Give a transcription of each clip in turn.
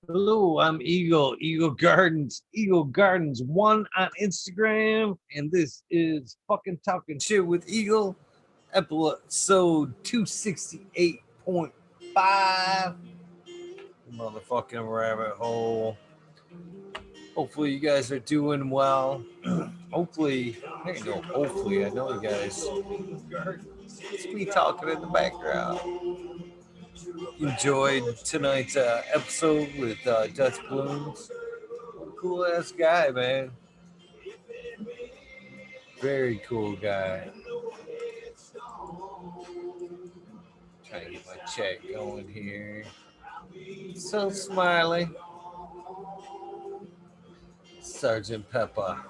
Hello, I'm Eagle Gardens 1 on Instagram, and this is fucking talking shit with Eagle, episode 268.5. Motherfucking rabbit hole. Hopefully, you guys are doing well. Hopefully, I know you guys. It's me talking in the background. Enjoyed tonight's episode with Dutch Blooms. What a cool ass guy, man. Very cool guy. Trying to get my check going here. So smiley. Sergeant Pepper.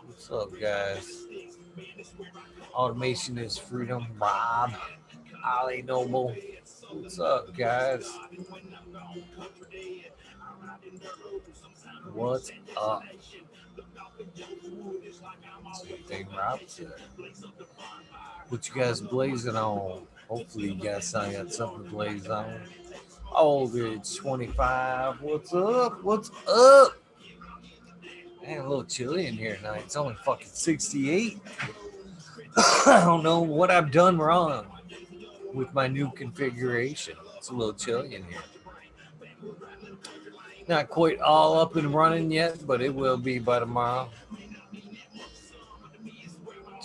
What's up, guys? Automation is freedom. Rob. Ali Noble. What's up, guys? What's up? Same thing Rob said. What you guys blazing on? Hopefully you guys got something to blaze on. Aldridge 25. What's up? What's up? Man, a little chilly in here tonight. It's only fucking 68. I don't know what I've done wrong with my new configuration. It's a little chilly in here. Not quite all up and running yet, but it will be by tomorrow.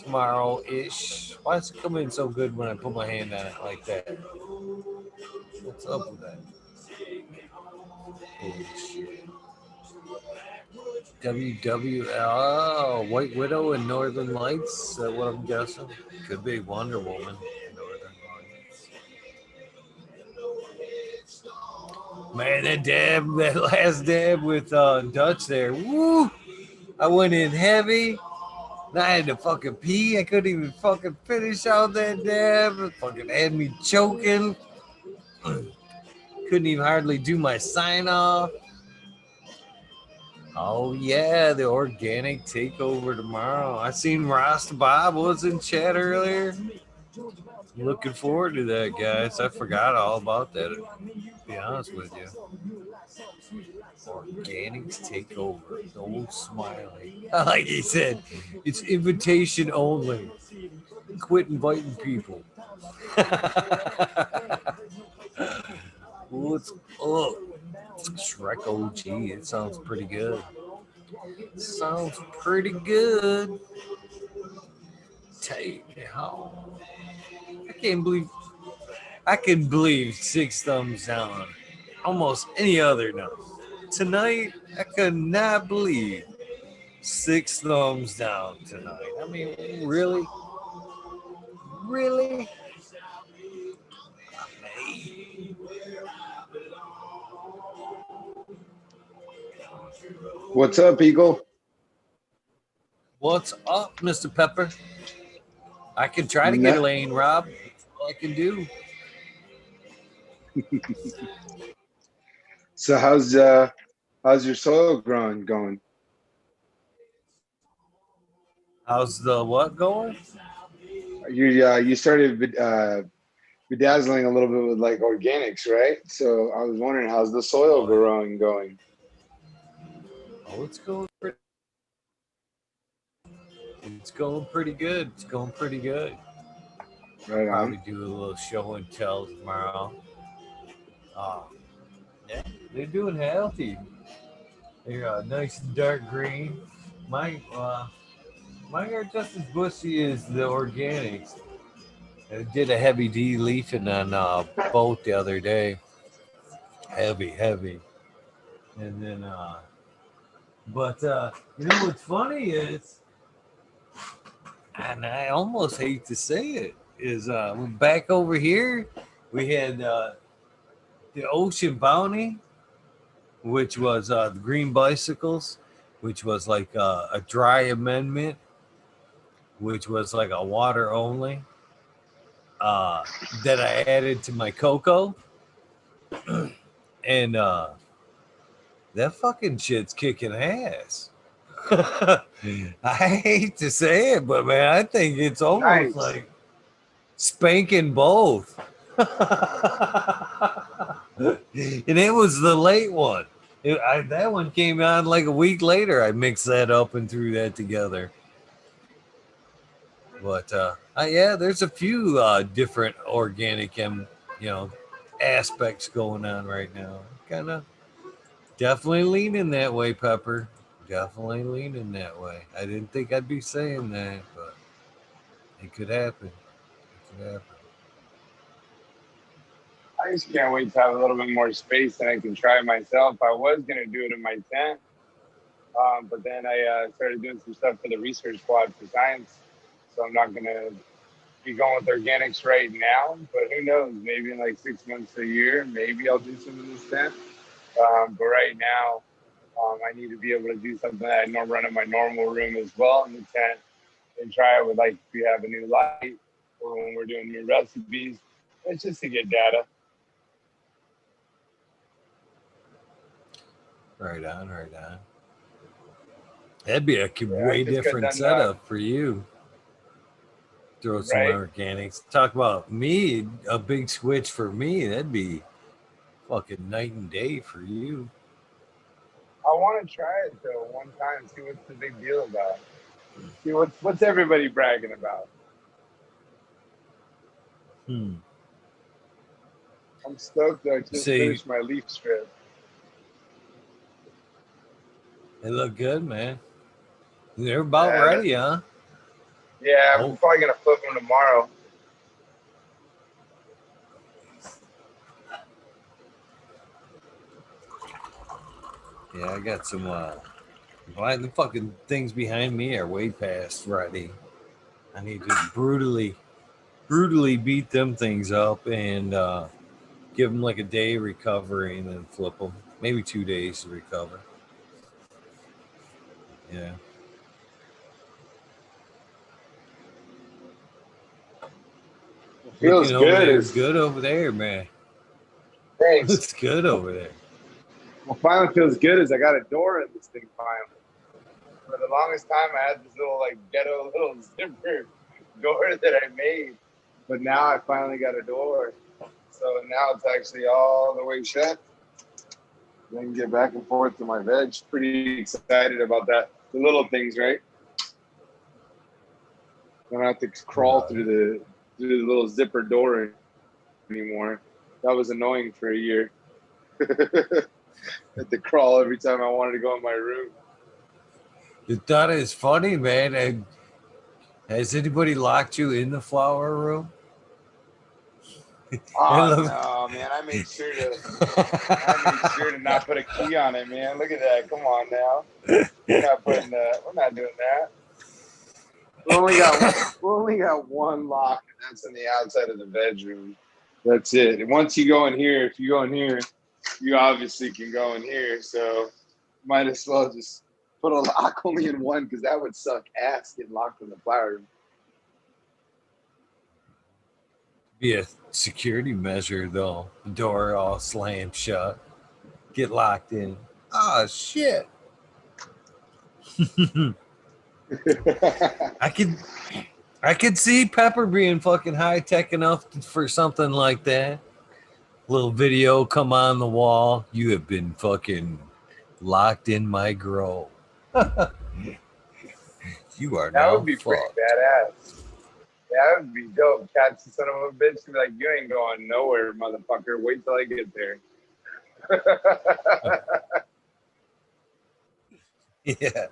Tomorrow-ish. Why does it come in so good when I put my hand on it like that? What's up with that? Holy shit. WWL, White Widow and Northern Lights. Is that what I'm guessing? Could be Wonder Woman. Northern Lights. Man, that last dab with Dutch there. Woo! I went in heavy. I had to fucking pee. I couldn't even fucking finish out that dab. It fucking had me choking. Couldn't even hardly do my sign off. Oh yeah, the organic takeover tomorrow. I seen Rasta Bob was in chat earlier. Looking forward to that, guys. I forgot all about that, to be honest with you. Organics takeover. Old Smiley. Like he said, it's invitation only. Quit inviting people. What's up? Shrek OG. It sounds pretty good. Sounds pretty good. Take me home. I can believe 6 thumbs down almost any other night. Tonight, I could not believe 6 thumbs down tonight. I mean, really? Really? What's up, Eagle? What's up, Mr. Pepper? I can try to get a lane, Rob. That's all I can do. So how's your soil growing going? How's the what going? You started bedazzling a little bit with like organics, right? So I was wondering, how's the soil growing going? Oh, it's going pretty good. It's going pretty good. Right on. Probably do a little show and tell tomorrow. Yeah, they're doing healthy. They're nice and dark green. Mine aren't just as bushy as the organics. I did a heavy de-leafing on both the other day. Heavy. And then, but you know what's funny is, and I almost hate to say it, is back over here, we had the Ocean Bounty, which was the Green Bicycles, which was like a dry amendment, which was like a water only, that I added to my cocoa. And that fucking shit's kicking ass. I hate to say it, but man, I think it's almost like spanking both. And it was the late one. That one came on like a week later. I mixed that up and threw that together. But yeah, there's a few different organic and aspects going on right now. Kind of definitely leaning that way, Pepper. Definitely leaning that way. I didn't think I'd be saying that, but it could happen. It could happen. I just can't wait to have a little bit more space that I can try myself. I was gonna do it in my tent, but then I started doing some stuff for the research squad for science. So I'm not gonna be going with organics right now. But who knows? Maybe in like 6 months to a year, maybe I'll do some of this tent. But right now, I need to be able to do something that I don't run in my normal room as well in the tent and try it with like if we have a new light or when we're doing new recipes. It's just to get data. Right on, right on. That'd be a Yeah, I way just got different done. setup for you. Throw some Right? organics. Talk about me, a big switch for me. That'd be fucking night and day for you. I want to try it though one time. See what's the big deal about. See what's everybody bragging about. Hmm. I'm stoked though. I just See, finished my leaf strip. they look good, man. They're about Yeah, ready, huh? yeah. I'm Oh, probably gonna flip them tomorrow. yeah, I got some. Why the fucking things behind me are way past ready. I need to brutally beat them things up and give them like a day recovery and then flip them. Maybe 2 days to recover. Yeah. It feels Looking over good. there, Is good over there, man. thanks. Looks good over there. What finally feels good is I got a door in this thing finally. For the longest time, I had this little like ghetto little zipper door that I made, but now I finally got a door. So now it's actually all the way shut. I can get back and forth to my veg. Pretty excited about that. The little things, right? I don't have to crawl Right. through the little zipper door anymore. That was annoying for a year. Had to crawl every time I wanted to go in my room. You thought it was funny, man. Has anybody locked you in the flower room? It Oh look- no, man! I made sure to not put a key on it, man. Look at that! Come on now, we're not doing that. We only got one lock, and that's on the outside of the bedroom. That's it. And once you go in here, if you go in here, you obviously can go in here. So might as well just put a lock only in one because that would suck ass getting locked in the flower room. Be a security measure, though. The door all slammed shut. Get locked in. Oh, shit. I could I could see Pepper being fucking high tech enough for something like that. Little video come on the wall. You have been fucking locked in my grow. You are That now would be pretty fucked. badass. That would be dope. Catch the son of a bitch and be like, you ain't going nowhere, motherfucker. Wait till I get there. Yeah.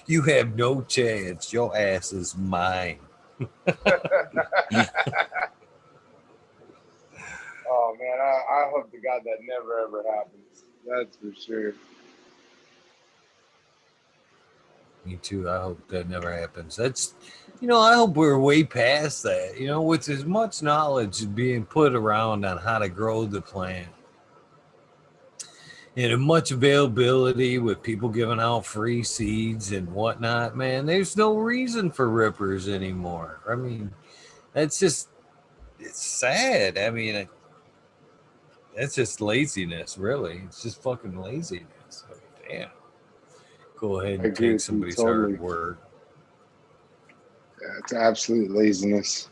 You have no chance. Your ass is mine. Oh man, I hope to God that never ever happens. That's for sure. Me too. I hope that never happens. I hope we're way past that. With as much knowledge being put around on how to grow the plant and as much availability with people giving out free seeds and whatnot, man, there's no reason for rippers anymore. I mean, it's sad. I mean, that's just laziness, really. It's just fucking laziness. I mean, damn. Go ahead I and agree take with you somebody's hard totally. word. Yeah, it's absolute laziness.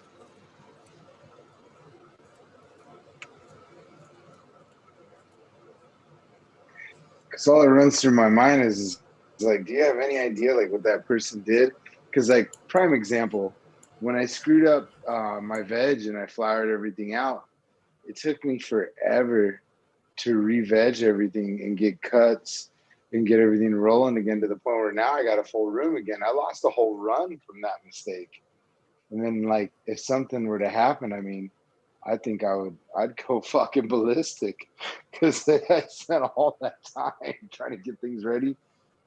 So all that runs through my mind is like, do you have any idea like what that person did? Because like prime example, when I screwed up my veg and I floured everything out, it took me forever to re-veg everything and get cuts and get everything rolling again to the point where now I got a full room again. I lost a whole run from that mistake. And then like if something were to happen, I mean, I think I'd go fucking ballistic because I spent all that time trying to get things ready.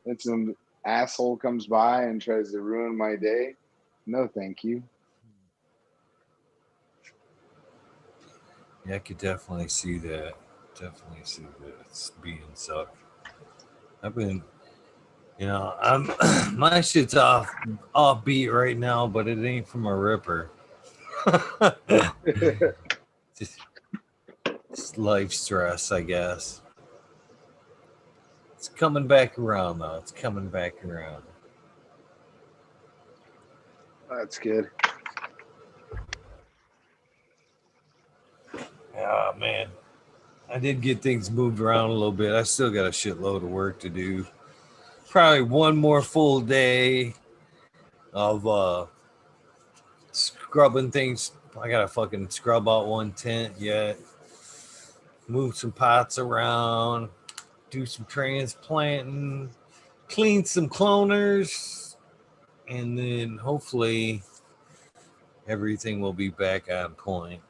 And some asshole comes by and tries to ruin my day. No, thank you. Yeah, I could definitely see that. Definitely see that it's being sucked. I've been, I'm my shit's off beat right now, but it ain't from a ripper. just, just life stress, I guess. It's coming back around though. It's coming back around. That's good. Oh man, I did get things moved around a little bit. I still got a shitload of work to do. Probably one more full day of scrubbing things. I gotta fucking scrub out one tent yet. Move some pots around. Do some transplanting. Clean some cloners. And then hopefully everything will be back on point.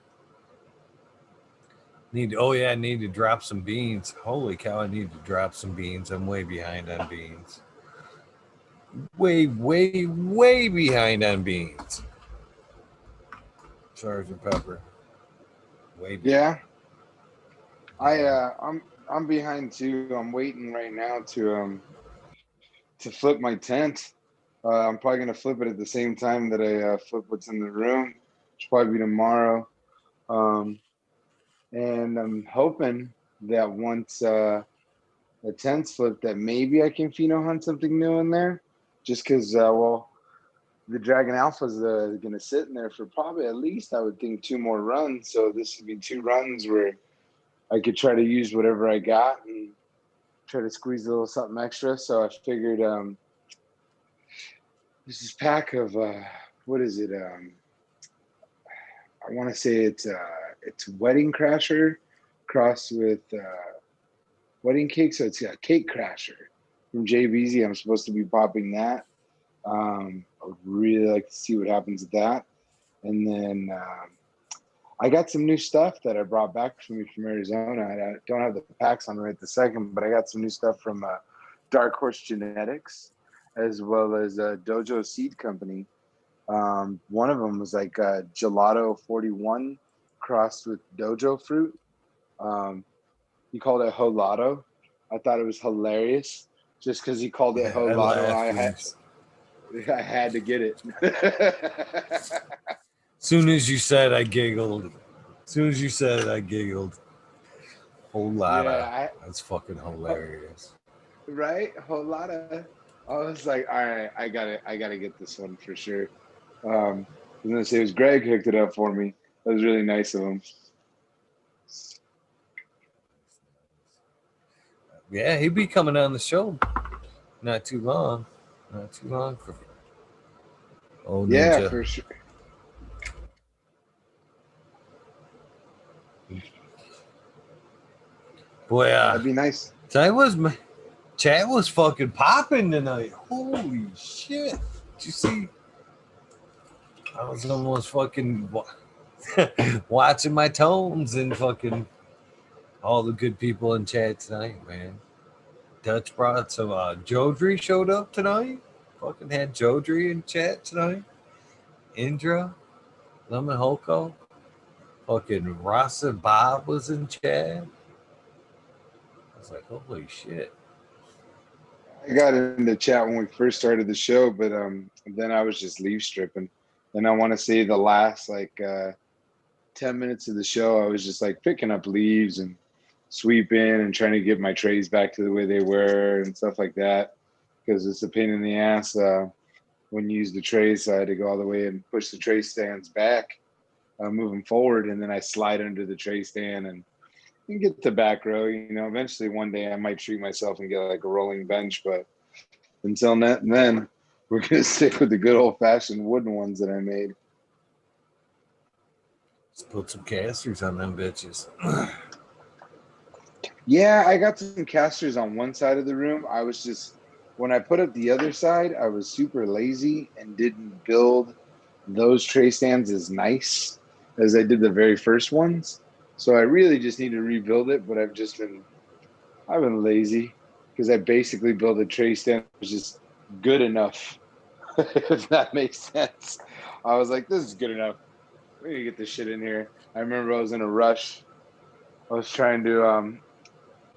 I need to drop some beans. Holy cow, I need to drop some beans. I'm way behind on beans. Way behind on beans. Sergeant Pepper. Way behind. Yeah, I'm behind too. I'm waiting right now to flip my tent. I'm probably gonna flip it at the same time that I flip what's in the room. Which will probably be tomorrow. Um, and I'm hoping that once the tent's flipped, that maybe I can pheno hunt something new in there. Just because, well, the Dragon Alpha's going to sit in there for probably at least, I would think, 2 more runs. So this would be 2 runs where I could try to use whatever I got and try to squeeze a little something extra. So I figured this pack of, what is it? I want to say it's Wedding Crasher crossed with wedding cake. So it's a Cake Crasher from JBZ. I'm supposed to be popping that. I would really like to see what happens with that. And then I got some new stuff that I brought back from Arizona. I don't have the packs on right this second, but I got some new stuff from Dark Horse Genetics, as well as Dojo Seed Company. One of them was like Gelato 41 crossed with Dojo fruit. He called it Holato. I thought it was hilarious just because he called it I Holato. laughed. I had to get it. Soon as you said, I giggled. Soon as you said it, I giggled. Whole lot of. Yeah, That's fucking hilarious. right? Holada. I was like, all right, I gotta get this one for sure. I was gonna say it was Greg hooked it up for me. That was really nice of him. Yeah, he'd be coming on the show. Not too long. Not too long for. Oh, Yeah, Ninja. for sure. Boy, That'd be nice. chat was fucking popping tonight. Holy shit! Did you see? I was almost fucking watching my tones and fucking all the good people in chat tonight, man. Dutch brought some Jodri showed up tonight. Fucking had Jodri in chat tonight. Indra, Lemon Holko, fucking Rasa Bob was in chat. I was like, holy shit. I got into chat when we first started the show, but then I was just leaf stripping. And I want to say the last like 10 minutes of the show, I was just like picking up leaves and sweeping and trying to get my trays back to the way they were and stuff like that. Because it's a pain in the ass when you use the trays. So I had to go all the way and push the tray stands back, moving forward, and then I slide under the tray stand and You can get the back row, you know. Eventually, one day I might treat myself and get like a rolling bench, but until then, we're gonna stick with the good old fashioned wooden ones that I made. Let's put some casters on them bitches. Yeah, I got some casters on one side of the room. I was just when I put up the other side, I was super lazy and didn't build those tray stands as nice as I did the very first ones. So I really just need to rebuild it, but I've been lazy because I basically built a tray stand that was just good enough, if that makes sense. I was like, this is good enough. We need to get this shit in here. I remember I was in a rush. I was trying to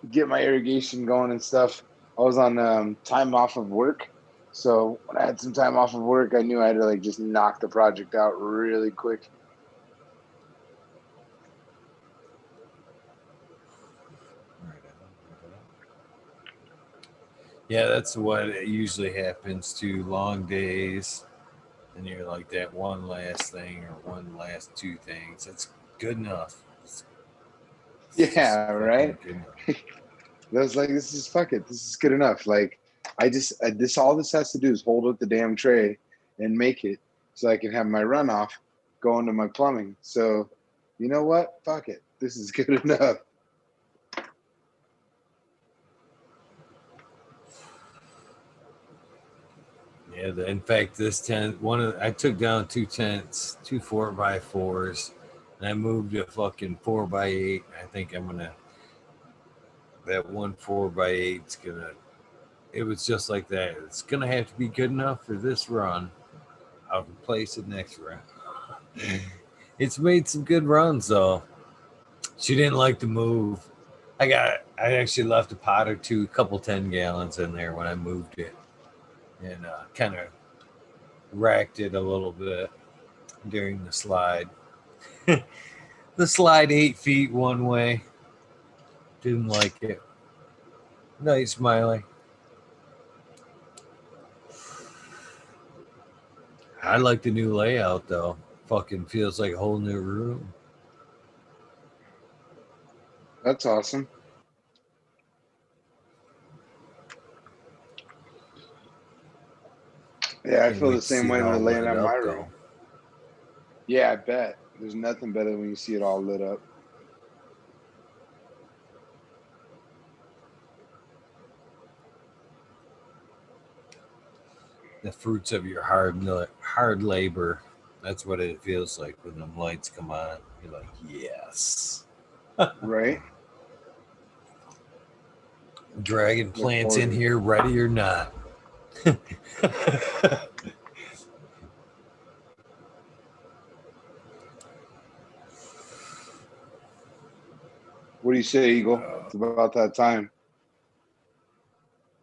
get my irrigation going and stuff. I was on time off of work. So when I had some time off of work, I knew I had to like just knock the project out really quick. Yeah, that's what it usually happens to long days. And you're like that one last thing or one last two things. That's good enough. It's just Yeah, right. fucking good enough. I was like, this is fuck it. This is good enough. Like, this all this has to do is hold up the damn tray and make it so I can have my runoff go into my plumbing. So, you know what? Fuck it. This is good enough. Yeah, in fact, this tent, I took down two tents, two 4x4s, and I moved a fucking 4x8. I think I'm gonna, that one 4x8's gonna, it was just like that. It's gonna have to be good enough for this run. I'll replace it next run. It's made some good runs though. She didn't like to move. I actually left a pot or two, a couple 10 gallons in there when I moved it, and kind of racked it a little bit during the slide. The slide 8 feet one way. Didn't like it. Night Smiley. I like the new layout though. Fucking feels like a whole new room. That's awesome. Yeah, I Can't feel the wait to same see it way all with laying lit out my up room. though. Yeah, I bet. There's nothing better when you see it all lit up. The fruits of your hard labor. That's what it feels like when them lights come on. You're like, yes. Right? Dragon Look plants forward in to it. here, ready or not. What do you say, Eagle? It's about that time.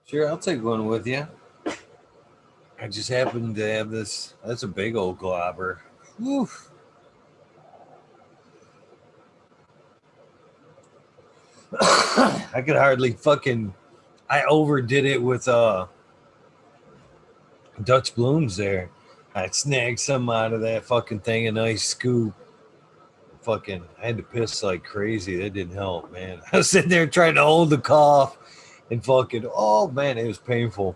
Sure, I'll take one with you. I just happen to have this. That's a big old globber. Whew. I could hardly fucking. I overdid it with Dutch blooms there. I snagged some out of that fucking thing, a nice scoop. Fucking, I had to piss like crazy. That didn't help, man. I was sitting there trying to hold the cough, and fucking, oh man, it was painful.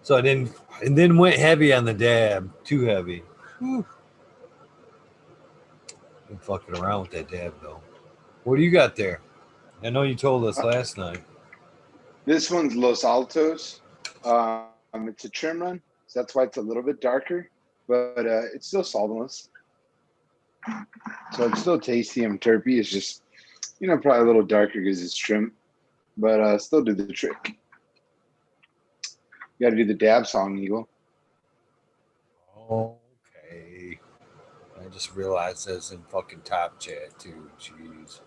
So I didn't, and then went heavy on the dab, too heavy. Whew. I'm fucking around with that dab though. What do you got there? I know you told us Uh, last night. This one's Los Altos. It's a trim run, so that's why it's a little bit darker, but it's still solventless. So it's still tasty and terpy. It's just, probably a little darker because it's trim, but still do the trick. You got to do the dab song, Eagle. Okay. I just realized that's in fucking top chat too. Jeez.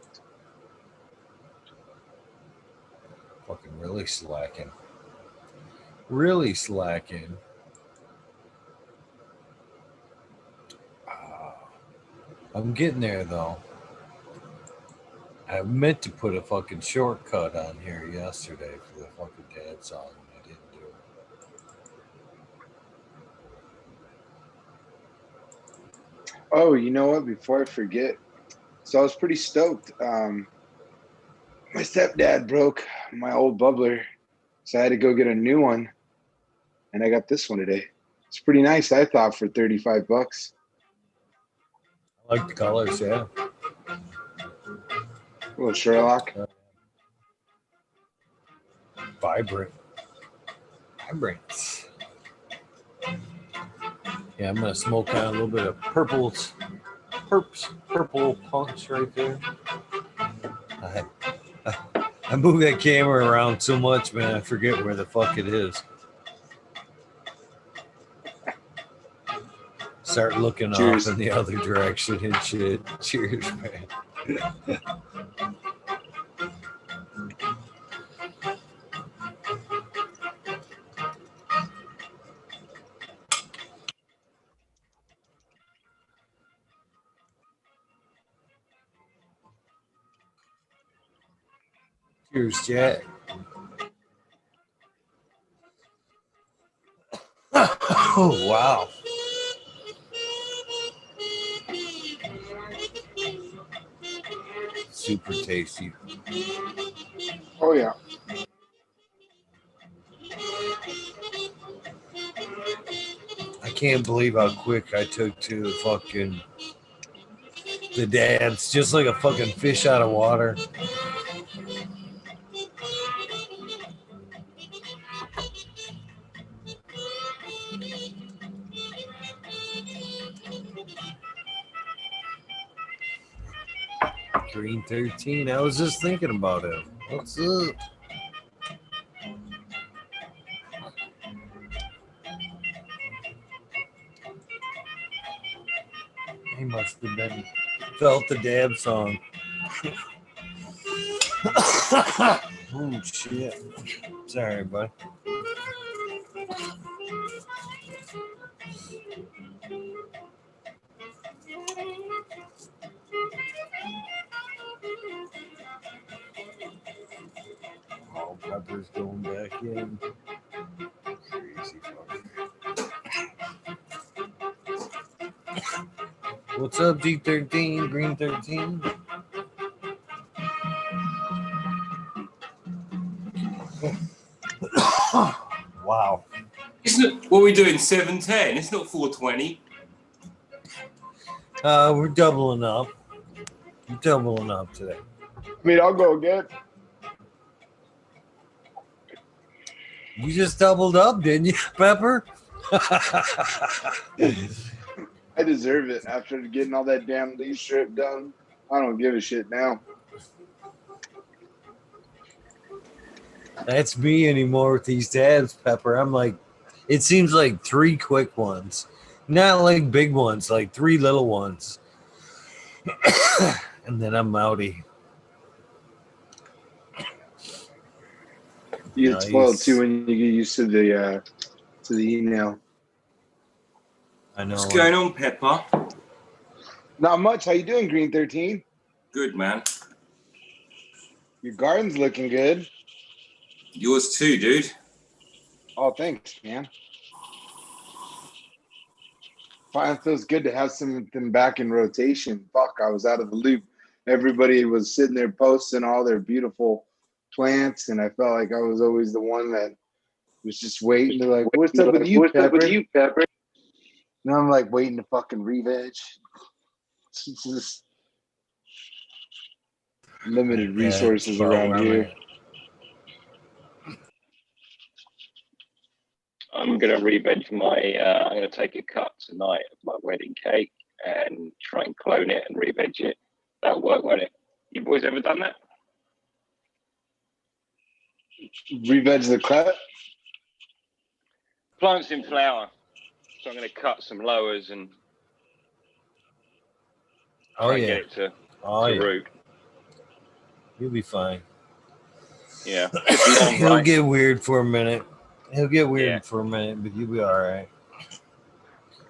Fucking really slacking. Really slacking. Ah, I'm getting there though. I meant to put a fucking shortcut on here yesterday for the fucking dad song. I didn't do it. Oh, you know what? Before I forget, so I was pretty stoked. My stepdad broke my old bubbler, so I had to go get a new one, and I got this one today. It's pretty nice, I thought, for $35. I like the colors, yeah. A little Sherlock. Vibrant. Yeah, I'm gonna smoke out a little bit of purple punch right there. I move that camera around so much, man, I forget where the fuck it is. Start looking Cheers. off in the other direction and shit. Cheers, man. Cheers, Jack. Oh, wow. Super tasty. Oh, yeah. I can't believe how quick I took to the dance, just like a fucking fish out of water. Green 13. I was just thinking about him. What's up? He must have been felt the dab song. Oh shit. Sorry, bud. Oh, Pepper's going back in. Crazy fucker. What's up, D13, Green 13? Wow. Isn't it, what are we doing? 7:10. It's not 4:20. We're doubling up. We're doubling up today. I mean, I'll go again. You just doubled up, didn't you, Pepper? I deserve it after getting all that damn leaf strip done. I don't give a shit now. That's me anymore with these tabs, Pepper. I'm like, it seems like 3 quick ones, not like big ones, like 3 little ones, and then I'm outie. You get spoiled too when you get used to the email. I know. What's going on, Pepper? Not much. How you doing, Green 13? Good, man. Your garden's looking good. Yours too, dude. Oh, thanks, man. Fine, feels good to have something back in rotation. Fuck, I was out of the loop. Everybody was sitting there posting all their beautiful plants, and I felt like I was always the one that was just waiting to like, what's up with you, Pepper? Now I'm like waiting to fucking re-veg. It's just limited resources around here. I'm going to re-veg I'm going to take a cut tonight of my wedding cake and try and clone it and re-veg it. That'll work, won't it? You boys ever done that? Re-veg the cut? Plants in flower. So I'm going to cut some lowers and try and get it to root. You'll be fine. Yeah. He'll get weird for a minute. He'll get weird for a minute, but you'll be all right.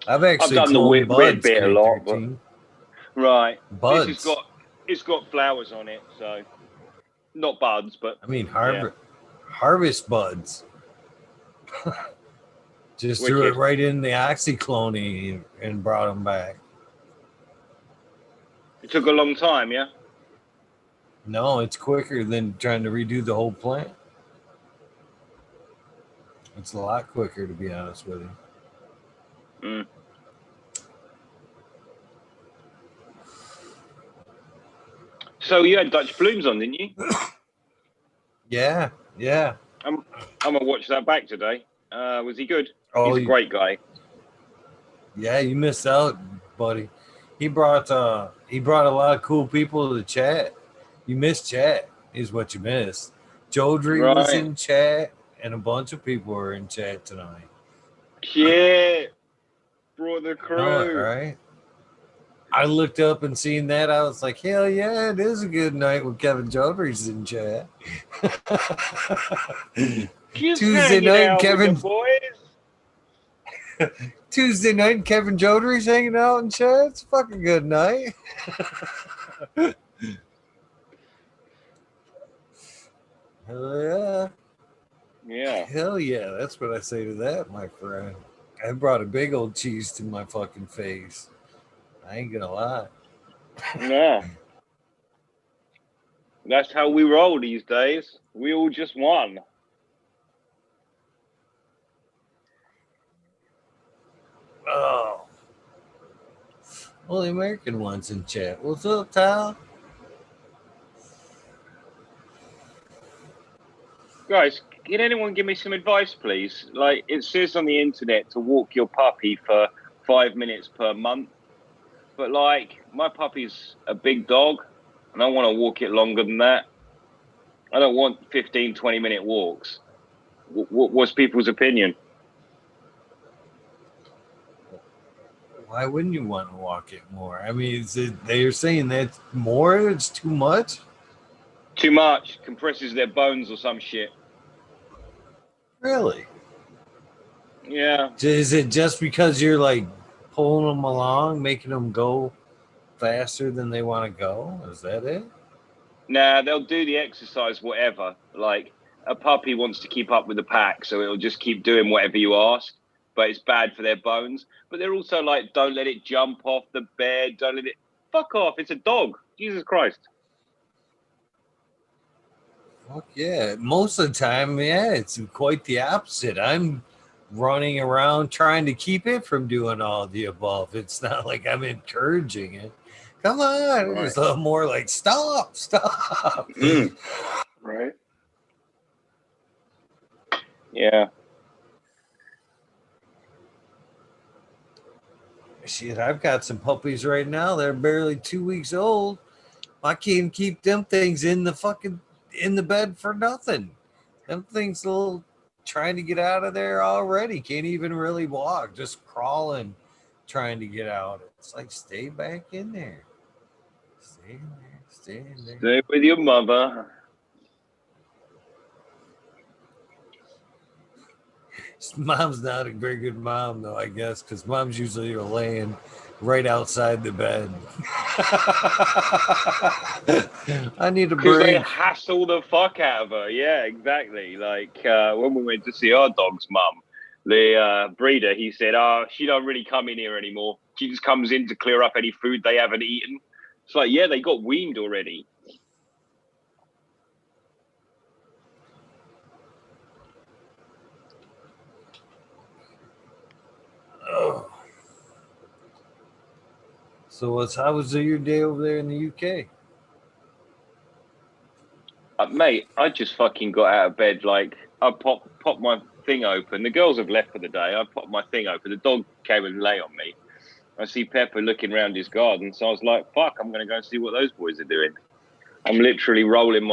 I've done the weird bit a lot, but right. Buds. It's got flowers on it, so not buds, but I mean harvest buds. Just threw it right in the oxyclone and brought them back. It took a long time, yeah? No, it's quicker than trying to redo the whole plant. It's a lot quicker, to be honest with you. Mm. So you had Dutch Blooms on, didn't you? Yeah. I'm gonna watch that back today. Was he good? Oh, He's a great guy. Yeah, you missed out, buddy. He brought a lot of cool people to the chat. You missed chat, is what you missed. Jodry was Right. in chat, and a bunch of people were in chat tonight. Shit. Brought the You know it, crew. right? I looked up and seen that. I was like, hell yeah, it is a good night when Kevin Jodry's in chat. Just Tuesday hanging night, out Kevin. with the boys. Tuesday night, and Kevin Jodry's hanging out in chat. It's a fucking good night. Hell yeah. Yeah. Hell yeah. That's what I say to that, my friend. I brought a big old cheese to my fucking face. I ain't gonna lie. Yeah. That's how we roll these days. We all just won. Oh. Well, the American one's in chat. What's up, Tal? Guys, can anyone give me some advice, please? Like, it says on the internet to walk your puppy for 5 minutes per month. But, like, my puppy's a big dog, and I want to walk it longer than that. I don't want 15, 20-minute walks. What's people's opinion? Why wouldn't you want to walk it more? I mean, they're saying that's more? It's too much? Too much. Compresses their bones or some shit. Really? Yeah. Is it just because you're like pulling them along, making them go faster than they want to go? Is that it? Nah, they'll do the exercise, whatever. Like, a puppy wants to keep up with the pack, so it'll just keep doing whatever you ask. But it's bad for their bones. But they're also like, don't let it jump off the bed. Don't let it. Fuck off. It's a dog. Jesus Christ. Fuck yeah. Most of the time, yeah, it's quite the opposite. I'm running around trying to keep it from doing all the above. It's not like I'm encouraging it. Come on. Right. It's a little more like, stop. Right. Yeah. Shit, I've got some puppies right now. They're barely 2 weeks old. I can't keep them things in the bed for nothing. Them things little trying to get out of there already. Can't even really walk, just crawling, trying to get out. It's like stay back in there. Stay in there. Stay in there. Stay with your mother. Mom's not a very good mom, though, I guess, because mom's usually laying right outside the bed. I need a Because they break. hassle the fuck out of her. Yeah, exactly. Like when we went to see our dog's mum, the breeder, he said, she don't really come in here anymore. She just comes in to clear up any food they haven't eaten. It's like, yeah, they got weaned already. Oh. So how was your day over there in the UK? Mate, I just fucking got out of bed. Like, I popped my thing open. The girls have left for the day. I popped my thing open. The dog came and lay on me. I see Pepper looking around his garden. So I was like, fuck, I'm going to go and see what those boys are doing. I'm literally rolling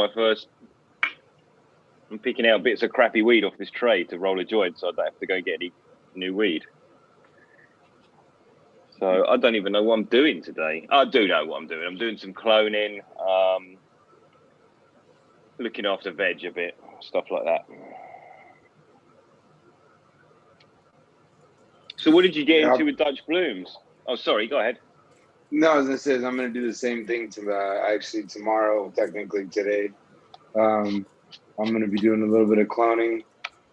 I'm picking out bits of crappy weed off this tray to roll a joint so I don't have to go get any new weed. So I don't even know what I'm doing today. I do know what I'm doing. I'm doing some cloning, looking after veg a bit, stuff like that. So what did you get into with Dutch Blooms? Oh, sorry, go ahead. No, as I said, I'm going to do the same thing actually tomorrow, technically today. I'm going to be doing a little bit of cloning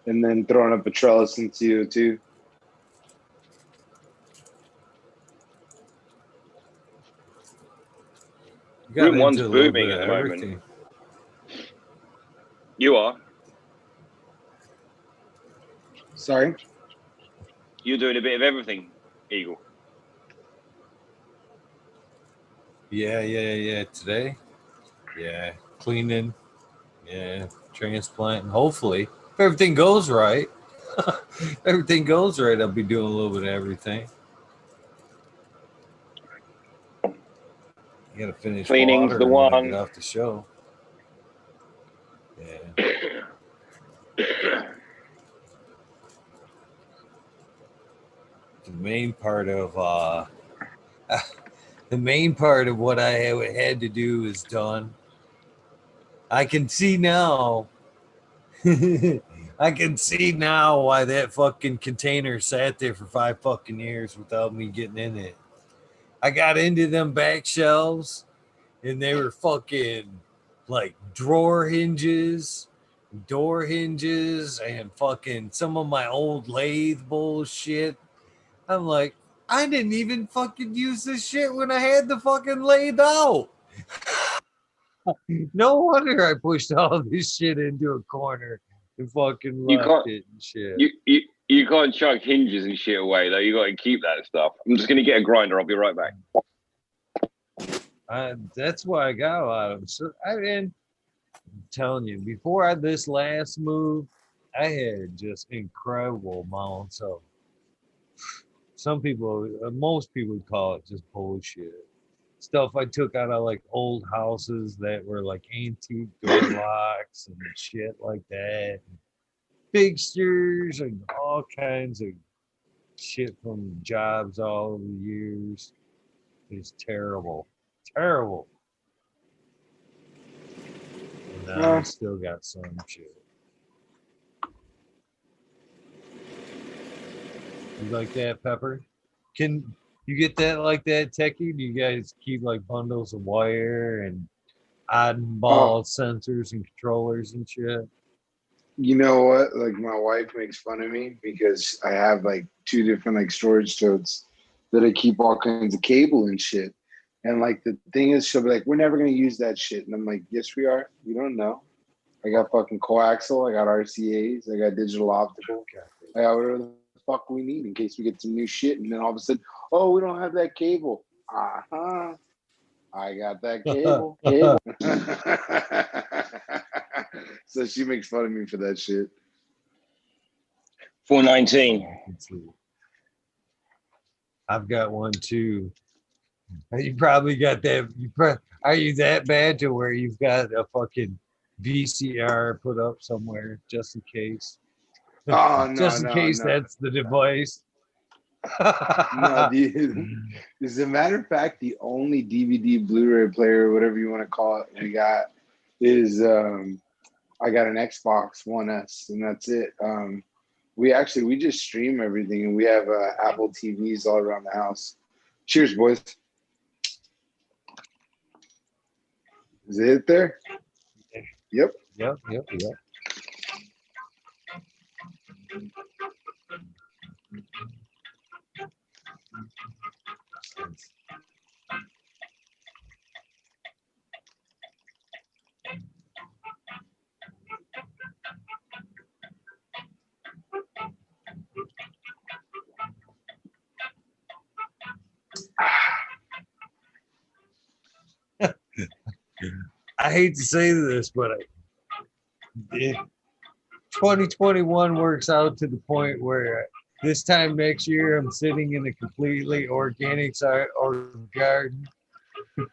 and then throwing up a trellis in CO2. Room 1's booming at the moment. You are. Sorry. You're doing a bit of everything, Eagle. Yeah. Today, yeah, cleaning, yeah, transplanting. Hopefully, if everything goes right, if everything goes right, I'll be doing a little bit of everything. You gotta finish Cleaning's the watering when I one. get off the show. Yeah. The main part of what I had to do is done. I can see now. I can see now why that fucking container sat there for 5 fucking years without me getting in it. I got into them back shelves and they were fucking like drawer hinges, door hinges, and fucking some of my old lathe bullshit. I'm like, I didn't even fucking use this shit when I had the fucking lathe out. No wonder I pushed all this shit into a corner and fucking You left can't. it and shit. You can't chuck hinges and shit away though. You got to keep that stuff. I'm just gonna get a grinder. I'll be right back. That's why I got a lot of them. So I'm telling you, before this last move, I had just incredible amounts of. Most people would call it just bullshit. Stuff I took out of like old houses that were like antique door locks and shit like that. Fixtures and all kinds of shit from jobs all over the years. It's terrible. Terrible. And now I still got some shit. You like that, Pepper? Can you get that like that, Techie? Do you guys keep like bundles of wire and oddball sensors and controllers and shit? You know what? Like my wife makes fun of me because I have like 2 different like storage totes that I keep all kinds of cable and shit. And like the thing is, she'll be like, "We're never gonna use that shit," and I'm like, "Yes, we are. You don't know. I got fucking coaxial. I got RCA's. I got digital optical. I got whatever the fuck we need in case we get some new shit." And then all of a sudden, oh, we don't have that cable. I got that cable. So she makes fun of me for that shit. 419. I've got one too. You probably got that. Are you that bad to where you've got a fucking VCR put up somewhere just in case? Oh, no, just in case that's the device. No, as a matter of fact, the only DVD, Blu-ray player, whatever you want to call it, we got is I got an Xbox One S, and that's it. We just stream everything, and we have Apple TVs all around the house. Cheers, boys. Is it there? Yep. Yep. I hate to say this, but 2021 works out to the point where this time next year I'm sitting in a completely organic garden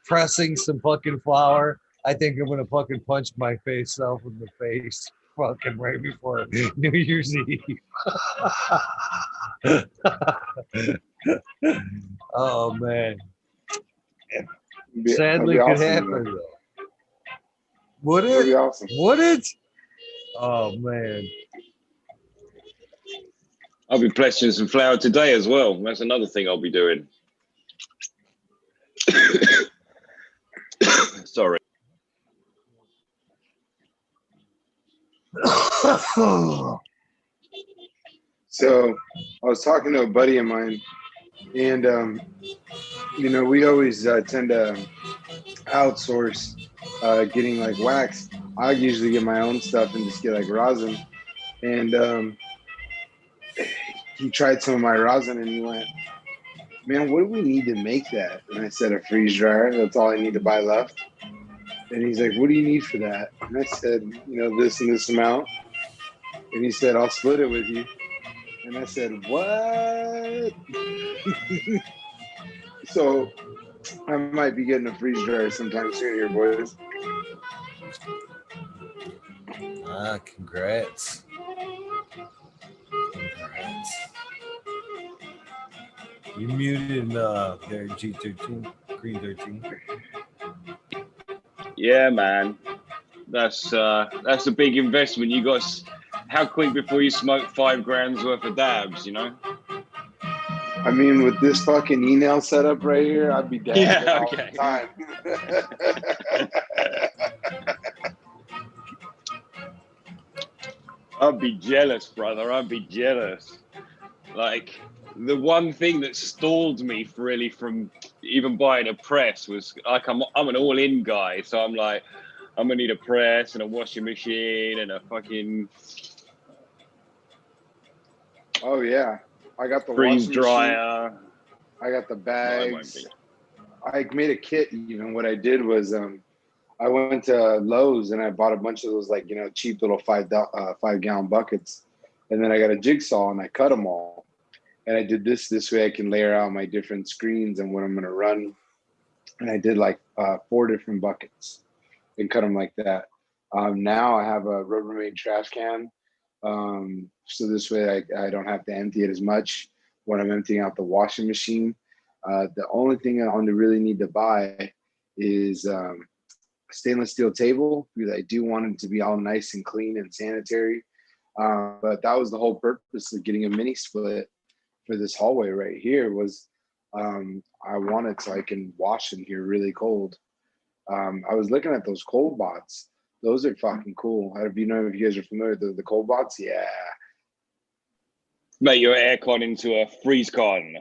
pressing some fucking flour. I think I'm gonna fucking punch my face self in the face fucking right before New Year's Eve. Oh man. Sadly could happen though. Would it? That'd be awesome. Would it? Oh man. I'll be pledging some flour today as well. That's another thing I'll be doing. Sorry. So I was talking to a buddy of mine, and we always tend to outsource getting like wax. I usually get my own stuff and just get like rosin. And he tried some of my rosin and he went, "Man, what do we need to make that?" And I said, "A freeze dryer. That's all I need to buy left." And he's like, "What do you need for that?" And I said, "This and this amount." And he said, "I'll split it with you." And I said, "What?" So I might be getting a freeze dryer sometime soon here, boys. Congrats. Congrats. You muted there, G13, Green 13. Yeah, man. That's a big investment. You got how quick before you smoke 5 grams worth of dabs, you know? I mean, with this fucking e-nail setup right here, I'd be dabbing Yeah, all okay. the time. I'd be jealous, brother. I'd be jealous. Like the one thing that stalled me really from even buying a press was like I'm an all-in guy, so I'm like I'm gonna need a press and a washing machine and a fucking Oh yeah, I got the freeze washing machine. dryer. I got the No, it won't bags. be. I made a kit. What I did was I went to Lowe's and I bought a bunch of those like cheap little 5 gallon buckets, and then I got a jigsaw and I cut them all. And I did this way I can layer out my different screens and what I'm gonna run. And I did like 4 different buckets and cut them like that. Now I have a Rubbermaid trash can, so this way I don't have to empty it as much when I'm emptying out the washing machine. The only thing I really need to buy is a stainless steel table, because I do want it to be all nice and clean and sanitary. But that was the whole purpose of getting a mini split for this hallway right here was I want it so I can wash in here really cold. I was looking at those cold bots. Those are fucking cool. I don't know if you guys are familiar with the cold bots. Yeah. Make your aircon into a freeze con.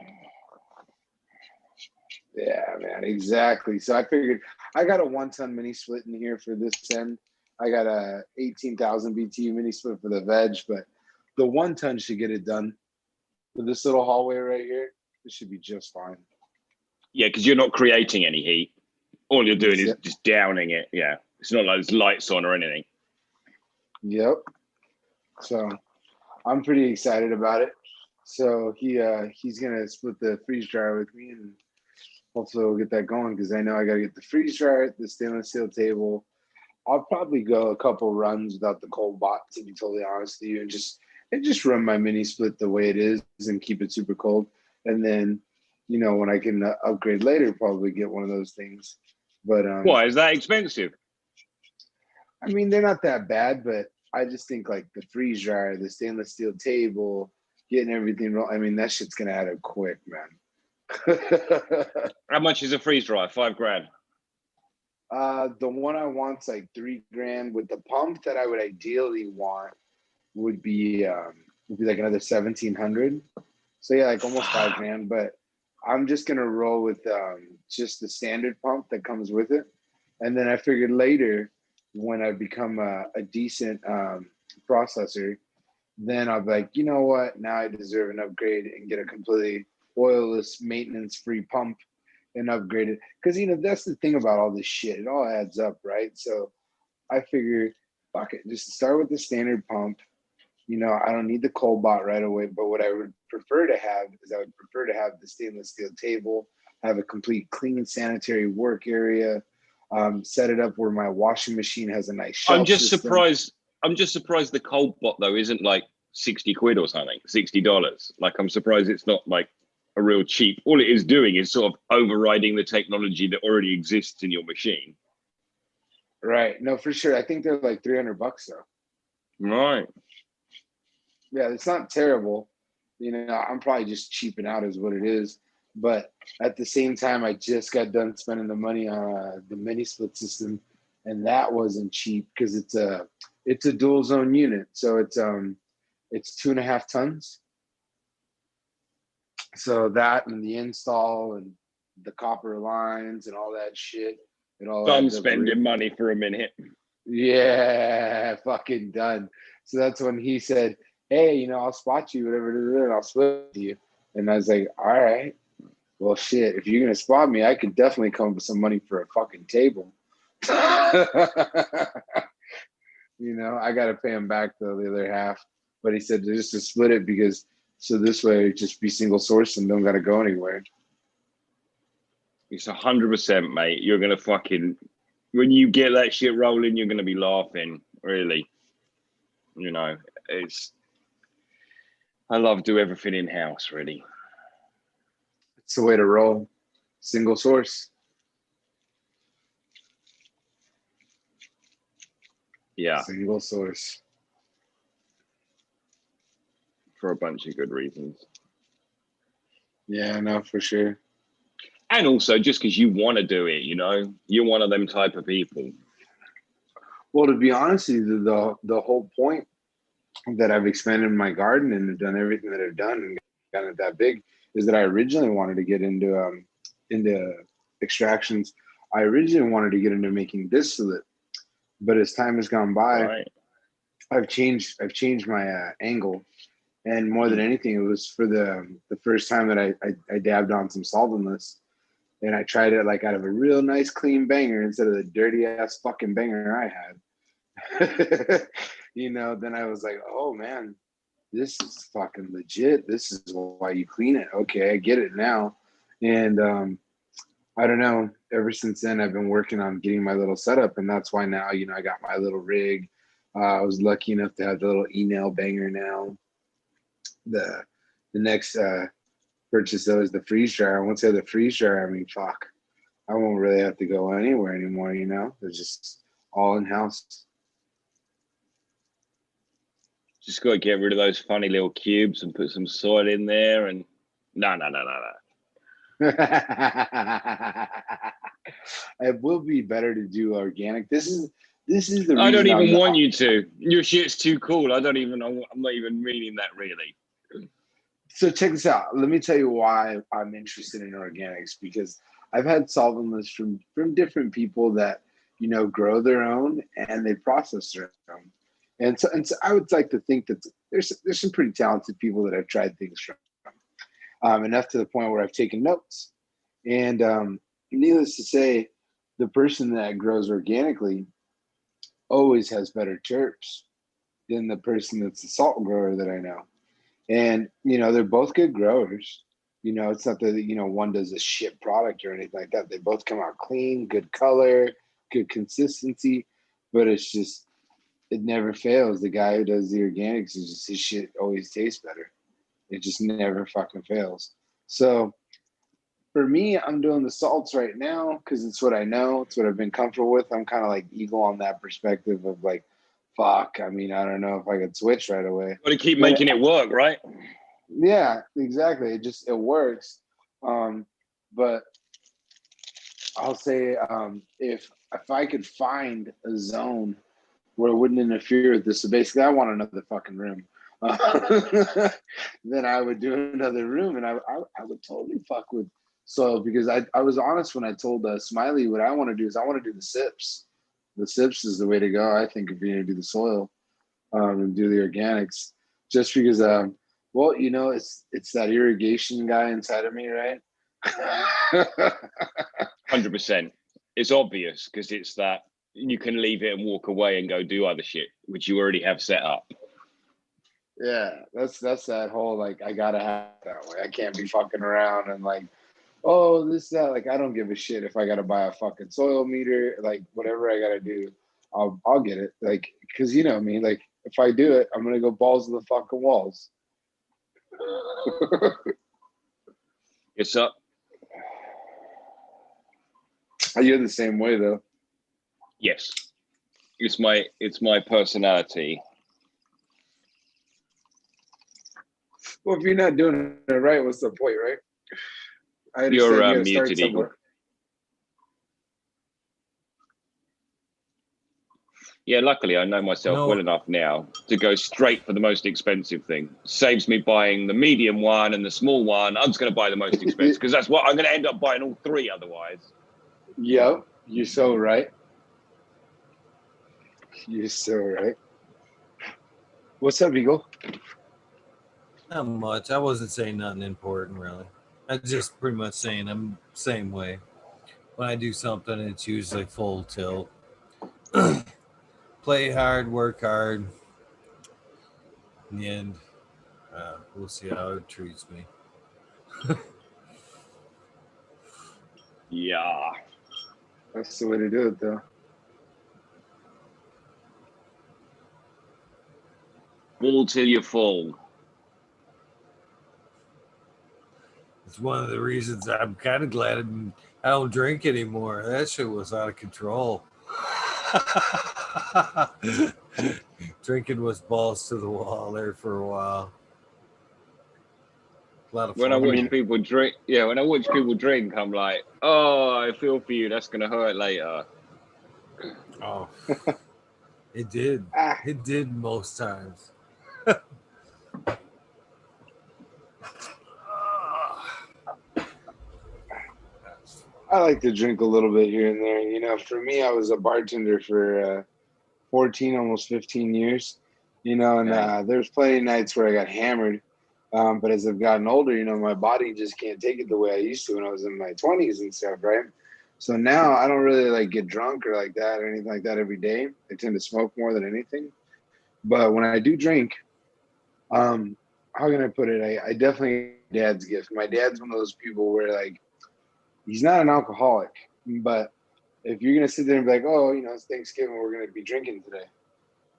Yeah, man, exactly. So I figured I got a 1-ton mini split in here for this end. I got a 18,000 BTU mini split for the veg, but the 1-ton should get it done. With this little hallway right here, it should be just fine. Yeah, because you're not creating any heat. All you're doing is just downing it. Yeah, it's not like there's lights on or anything. Yep. So I'm pretty excited about it. So he's gonna split the freeze dryer with me, and hopefully we'll get that going, because I know I gotta get the freeze dryer, the stainless steel table. I'll probably go a couple runs without the cold bot, to be totally honest with you, and just run my mini split the way it is and keep it super cold. And then, when I can upgrade later, probably get one of those things. But why is that expensive? I mean, they're not that bad, but I just think like the freeze dryer, the stainless steel table, getting everything wrong. I mean, that shit's gonna add up quick, man. How much is a freeze dryer? 5 grand. The one I want's like 3 grand. With the pump that I would ideally want would be like another 1,700. So yeah, like almost 5 grand. But I'm just gonna roll with just the standard pump that comes with it, and then I figured later, when I become a decent processor, then I'll be like, you know what? Now I deserve an upgrade and get a completely oilless, maintenance-free pump and upgrade it. Because that's the thing about all this shit; it all adds up, right? So I figure, fuck it, just start with the standard pump. I don't need the cold bot right away, but what I would prefer to have is I would prefer to have the stainless steel table, have a complete clean sanitary work area, set it up where my washing machine has a nice shelf I'm just system. surprised the cold bot though isn't like 60 quid or something, $60. Like I'm surprised it's not like a real cheap. All it is doing is sort of overriding the technology that already exists in your machine. Right. No, for sure. I think they're like $300 though. Right. Yeah, it's not terrible. I'm probably just cheaping out is what it is. But at the same time, I just got done spending the money on the mini split system, and that wasn't cheap because it's a dual zone unit. So it's 2.5 tons. So that and the install and the copper lines and all that shit, it all So I'm adds up spending money for a minute. Yeah, fucking done. So that's when he said, "Hey, I'll spot you, whatever, and I'll split with you." And I was like, "All right, well, shit. If you're gonna spot me, I could definitely come up with some money for a fucking table." I got to pay him back though, the other half. But he said just to split it because so this way it just be single source and don't got to go anywhere. It's 100%, mate. You're gonna fucking when you get that shit rolling, you're gonna be laughing. Really, it's. I love do everything in house. Really, it's the way to roll. Single source. Yeah. Single source. For a bunch of good reasons. Yeah, no, for sure. And also just because you want to do it, you're one of them type of people. Well, to be honest with you, the whole point that I've expanded my garden and done everything that I've done and gotten it that big is that I originally wanted to get into extractions. I originally wanted to get into making distillate, but as time has gone by, right. I've changed my angle, and more than anything, it was for the first time that I dabbed on some solventless, and I tried it like out of a real nice clean banger instead of the dirty ass fucking banger I had. Then I was like, oh man, this is fucking legit. This is why you clean it. Okay, I get it now. And I don't know. Ever since then, I've been working on getting my little setup, and that's why now, I got my little rig. I was lucky enough to have the little e-nail banger now. The next purchase though is the freeze dryer. Once I have the freeze dryer, I mean, fuck, I won't really have to go anywhere anymore. It's just all in house. Just got to get rid of those funny little cubes and put some soil in there. And no. It will be better to do organic. This is the reason I don't even want you to. Your shit's too cool. I'm not even meaning that really. So check this out. Let me tell you why I'm interested in organics, because I've had solventless from different people that grow their own and they process their own. And so I would like to think that there's some pretty talented people that I've tried things from, enough to the point where I've taken notes. And needless to say, the person that grows organically always has better terps than the person that's a salt grower that I know. And they're both good growers. It's not that one does a shit product or anything like that. They both come out clean, good color, good consistency, but it's just, it never fails. The guy who does the organics is just, his shit always tastes better. It just never fucking fails. So for me, I'm doing the salts right now because it's what I know. It's what I've been comfortable with. I'm kind of like Eagle on that perspective of like, fuck. I mean, I don't know if I could switch right away. Got to keep making it work, right? Yeah, exactly. It works. But I'll say if I could find a zone where it wouldn't interfere with this, so basically I want another fucking room. Then I would do another room, and I would totally fuck with soil, because I was honest when I told Smiley what I want to do is I want to do the sips. The sips is the way to go, I think, if you're going to do the soil and do the organics, just because well, it's that irrigation guy inside of me, right? 100%. It's obvious because it's that you can leave it and walk away and go do other shit, which you already have set up. Yeah, that's that whole like, I gotta have it that way. I can't be fucking around and like, oh, this, that. Like, I don't give a shit if I gotta buy a fucking soil meter, like whatever I gotta do, I'll get it. Like, because you know me, like if I do it, I'm gonna go balls to the fucking walls. It's up. You're the same way though. Yes. It's my personality. Well, if you're not doing it right, what's the point, right? I understand You're you gotta muted, start somewhere. Eagle. Yeah, luckily I know myself well enough now to go straight for the most expensive thing. Saves me buying the medium one and the small one. I'm just going to buy the most expensive because that's what I'm going to end up buying, all three otherwise. Yep, you're so right. You're so right. What's up, Eagle? Not much. I wasn't saying nothing important really. I just pretty much saying I'm same way. When I do something, it's usually full tilt. Play hard, work hard. In the end, we'll see how it treats me. Yeah. That's the way to do it, though. Fall till you fall. It's one of the reasons I'm kind of glad I don't drink anymore. That shit was out of control. Drinking was balls to the wall there for a while. A lot of When I fun. watch people drink, when I watch people drink, I'm like, oh, I feel for you. That's gonna hurt later. Oh, it did. Ah, It did most times. I like to drink a little bit here and there. You know, for me, I was a bartender for 14, almost 15 years. You know, and there's plenty of nights where I got hammered. But as I've gotten older, you know, my body just can't take it the way I used to when I was in my 20s and stuff, right? So now I don't really like get drunk or like that or anything like that every day. I tend to smoke more than anything. But when I do drink, how can I put it? I definitely dad's gift. My dad's one of those people where like he's not an alcoholic, but if you're gonna sit there and be like, oh, you know, it's Thanksgiving, we're gonna be drinking today.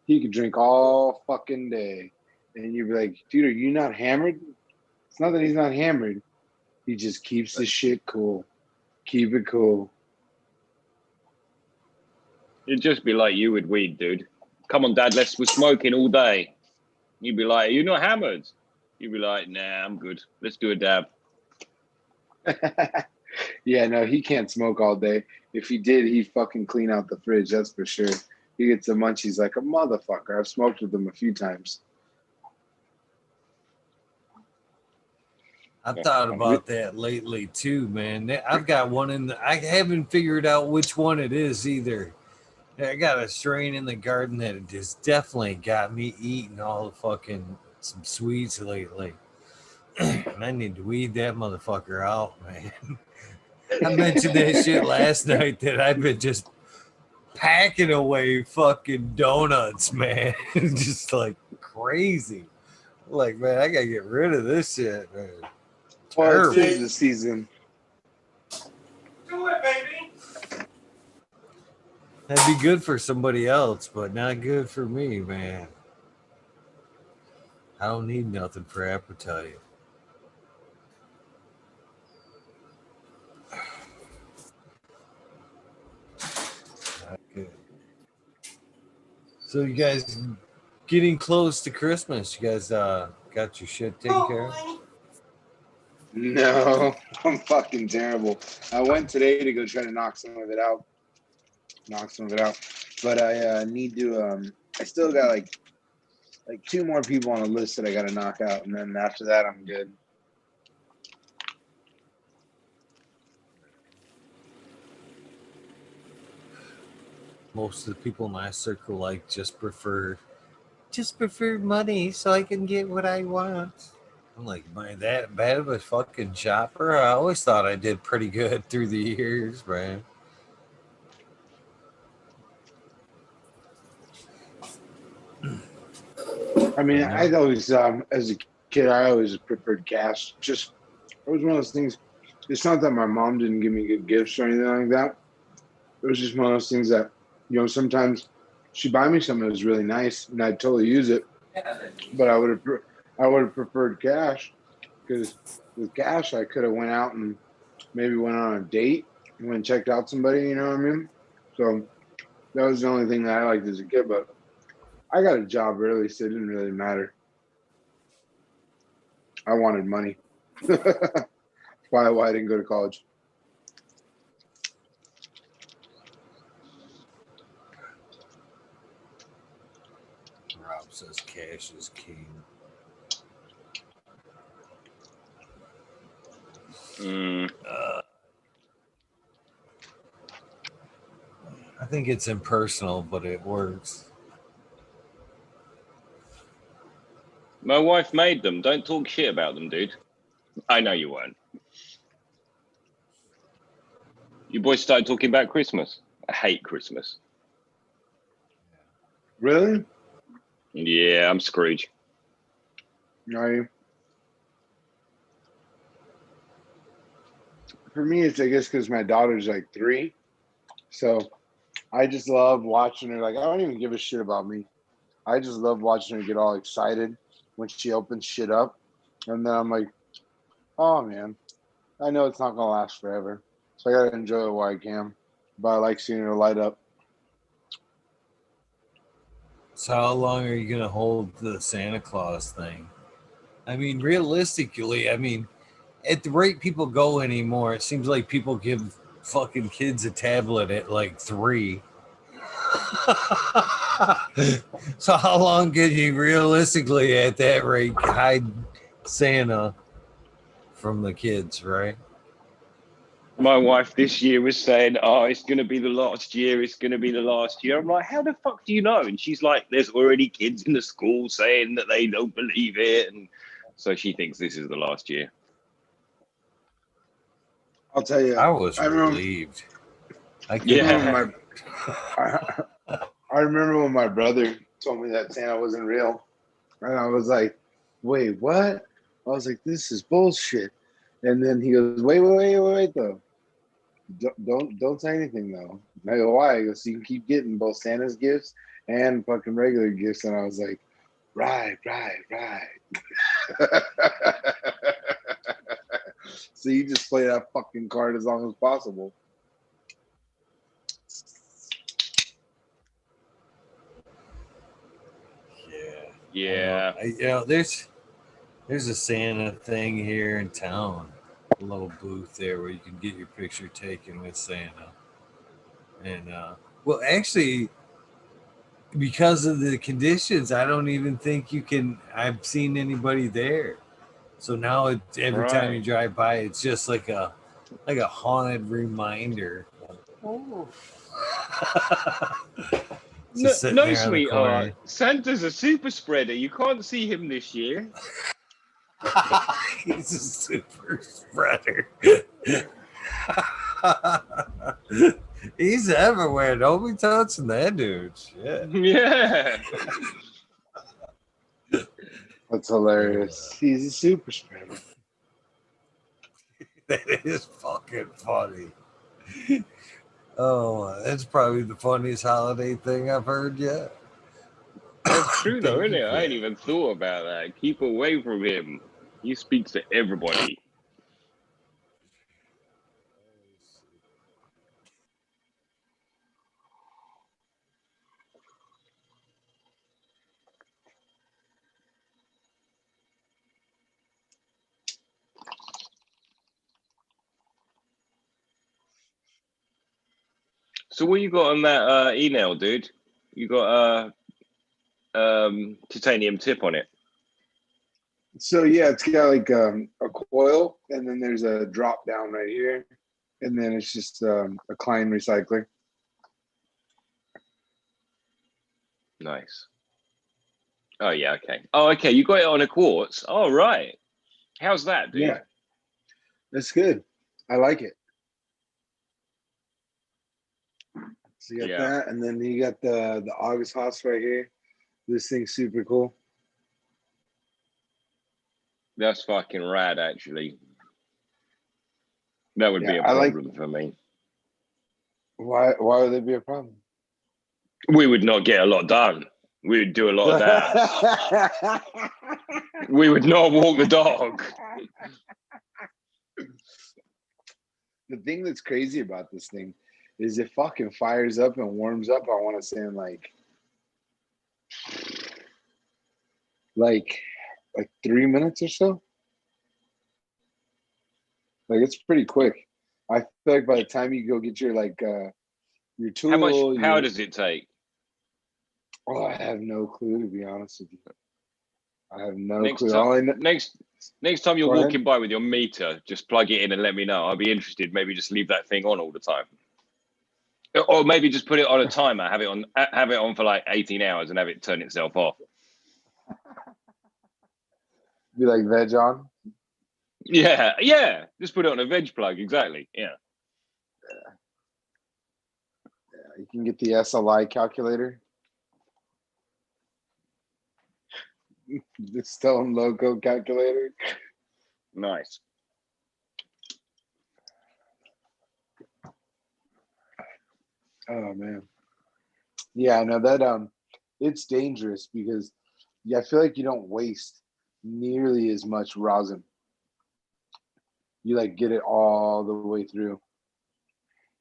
He could drink all fucking day, and you'd be like, dude, are you not hammered? It's not that he's not hammered. He just keeps the shit cool. Keep it cool. It'd just be like you with weed, dude. Come on, Dad, we're smoking all day. You'd be like, are you not hammered? You'd be like, nah, I'm good. Let's do a dab. Yeah, no, he can't smoke all day. If he did, he'd fucking clean out the fridge, that's for sure. He gets the munchies like a motherfucker. I've smoked with him a few times. I've thought about that lately too, man. I've got one I haven't figured out which one it is either. I got a strain in the garden that just definitely got me eating all the fucking some sweets lately. And I need to weed that motherfucker out, man. I mentioned that shit last night that I've been just packing away fucking donuts, man. Just like crazy. Like, man, I gotta get rid of this shit, man. Well, it is the season. Do it, baby. That'd be good for somebody else, but not good for me, man. I don't need nothing for appetite. Not good. So you guys getting close to Christmas. You guys got your shit taken care of? No, I'm fucking terrible. I went today to go try to knock some of it out. But I need to. I still got like two more people on the list that I got to knock out, and then after that, I'm good. Most of the people in my circle like just prefer money so I can get what I want. I'm like, am I that bad of a fucking shopper? I always thought I did pretty good through the years, man. I mean, I always, as a kid, I always preferred cash. Just it was one of those things. It's not that my mom didn't give me good gifts or anything like that. It was just one of those things that, you know, sometimes she'd buy me something that was really nice, and I'd totally use it. But I would have preferred cash, because with cash I could have went out and maybe went on a date and went and checked out somebody. You know what I mean? So that was the only thing that I liked as a kid. But I got a job early, so it didn't really matter. I wanted money. That's why I didn't go to college. Rob says cash is king. I think it's impersonal, but it works. My wife made them. Don't talk shit about them, dude. I know you weren't. You boys started talking about Christmas. I hate Christmas. Really? Yeah, I'm Scrooge. Are you? For me, it's I guess because my daughter's like 3, so I just love watching her. Like I don't even give a shit about me. I just love watching her get all excited when she opens shit up, and then I'm like, oh man, I know it's not gonna last forever, so I gotta enjoy it while I can. But I like seeing her light up. So how long are you gonna hold the Santa Claus thing? I mean, realistically, I mean, at the rate people go anymore, it seems like people give fucking kids a tablet at like 3. So how long can you realistically at that rate hide Santa from the kids, right? My wife this year was saying, oh, it's going to be the last year. It's going to be the last year. I'm like, how the fuck do you know? And she's like, there's already kids in the school saying that they don't believe it. And so she thinks this is the last year. I'll tell you. I was I remember, relieved. I Yeah. I remember when my brother told me that Santa wasn't real, and I was like, "Wait, what?" I was like, "This is bullshit." And then he goes, "Wait, though. Don't say anything though." And I go, "Why?" He goes, "So you can keep getting both Santa's gifts and fucking regular gifts." And I was like, "Right." So you just play that fucking card as long as possible. Yeah. There's a Santa thing here in town, a little booth there where you can get your picture taken with Santa. And well, actually, because of the conditions, I don't even think you can. I've seen anybody there. So now every time you Right. drive by, it's just like a haunted reminder. Oh. Just sitting No, there on the sweetheart. corner. Santa's a super spreader. You can't see him this year. He's a super spreader. He's everywhere. Don't be touching that dude. Shit. Yeah. That's hilarious. He's a super spreader. That is fucking funny. Oh, that's probably the funniest holiday thing I've heard yet. That's true, though, Thank isn't you it? for I ain't that. even thought about that. Keep away from him. He speaks to everybody. So what you got on that email, dude? You got titanium tip on it. So yeah, it's got like a coil, and then there's a drop down right here, and then it's just a Klein recycler. Nice. Oh yeah, okay. Oh, okay. You got it on a quartz. Oh right. How's that, dude? Yeah, that's good. I like it. So you got that, and then you got the August House right here. This thing's super cool. That's fucking rad, actually. That would be a I like. problem for me. Why would there be a problem? We would not get a lot done. We would do a lot of that. We would not walk the dog. The thing that's crazy about this thing is it fucking fires up and warms up. I want to say in like 3 minutes or so. Like it's pretty quick. I feel like by the time you go get your your tool, How much power does it take? Oh, I have no clue, to be honest with you. I have no clue. Next time you're walking by with your meter, just plug it in and let me know. I'll be interested. Maybe just leave that thing on all the time, or maybe just put it on a timer. Have it on for like 18 hours and have it turn itself off. Be like veg on. Yeah. Just put it on a veg plug. Exactly. Yeah. You can get the SLI calculator. The Stone logo calculator. Nice. Oh man. Yeah, I know that it's dangerous because I feel like you don't waste nearly as much rosin. You like get it all the way through.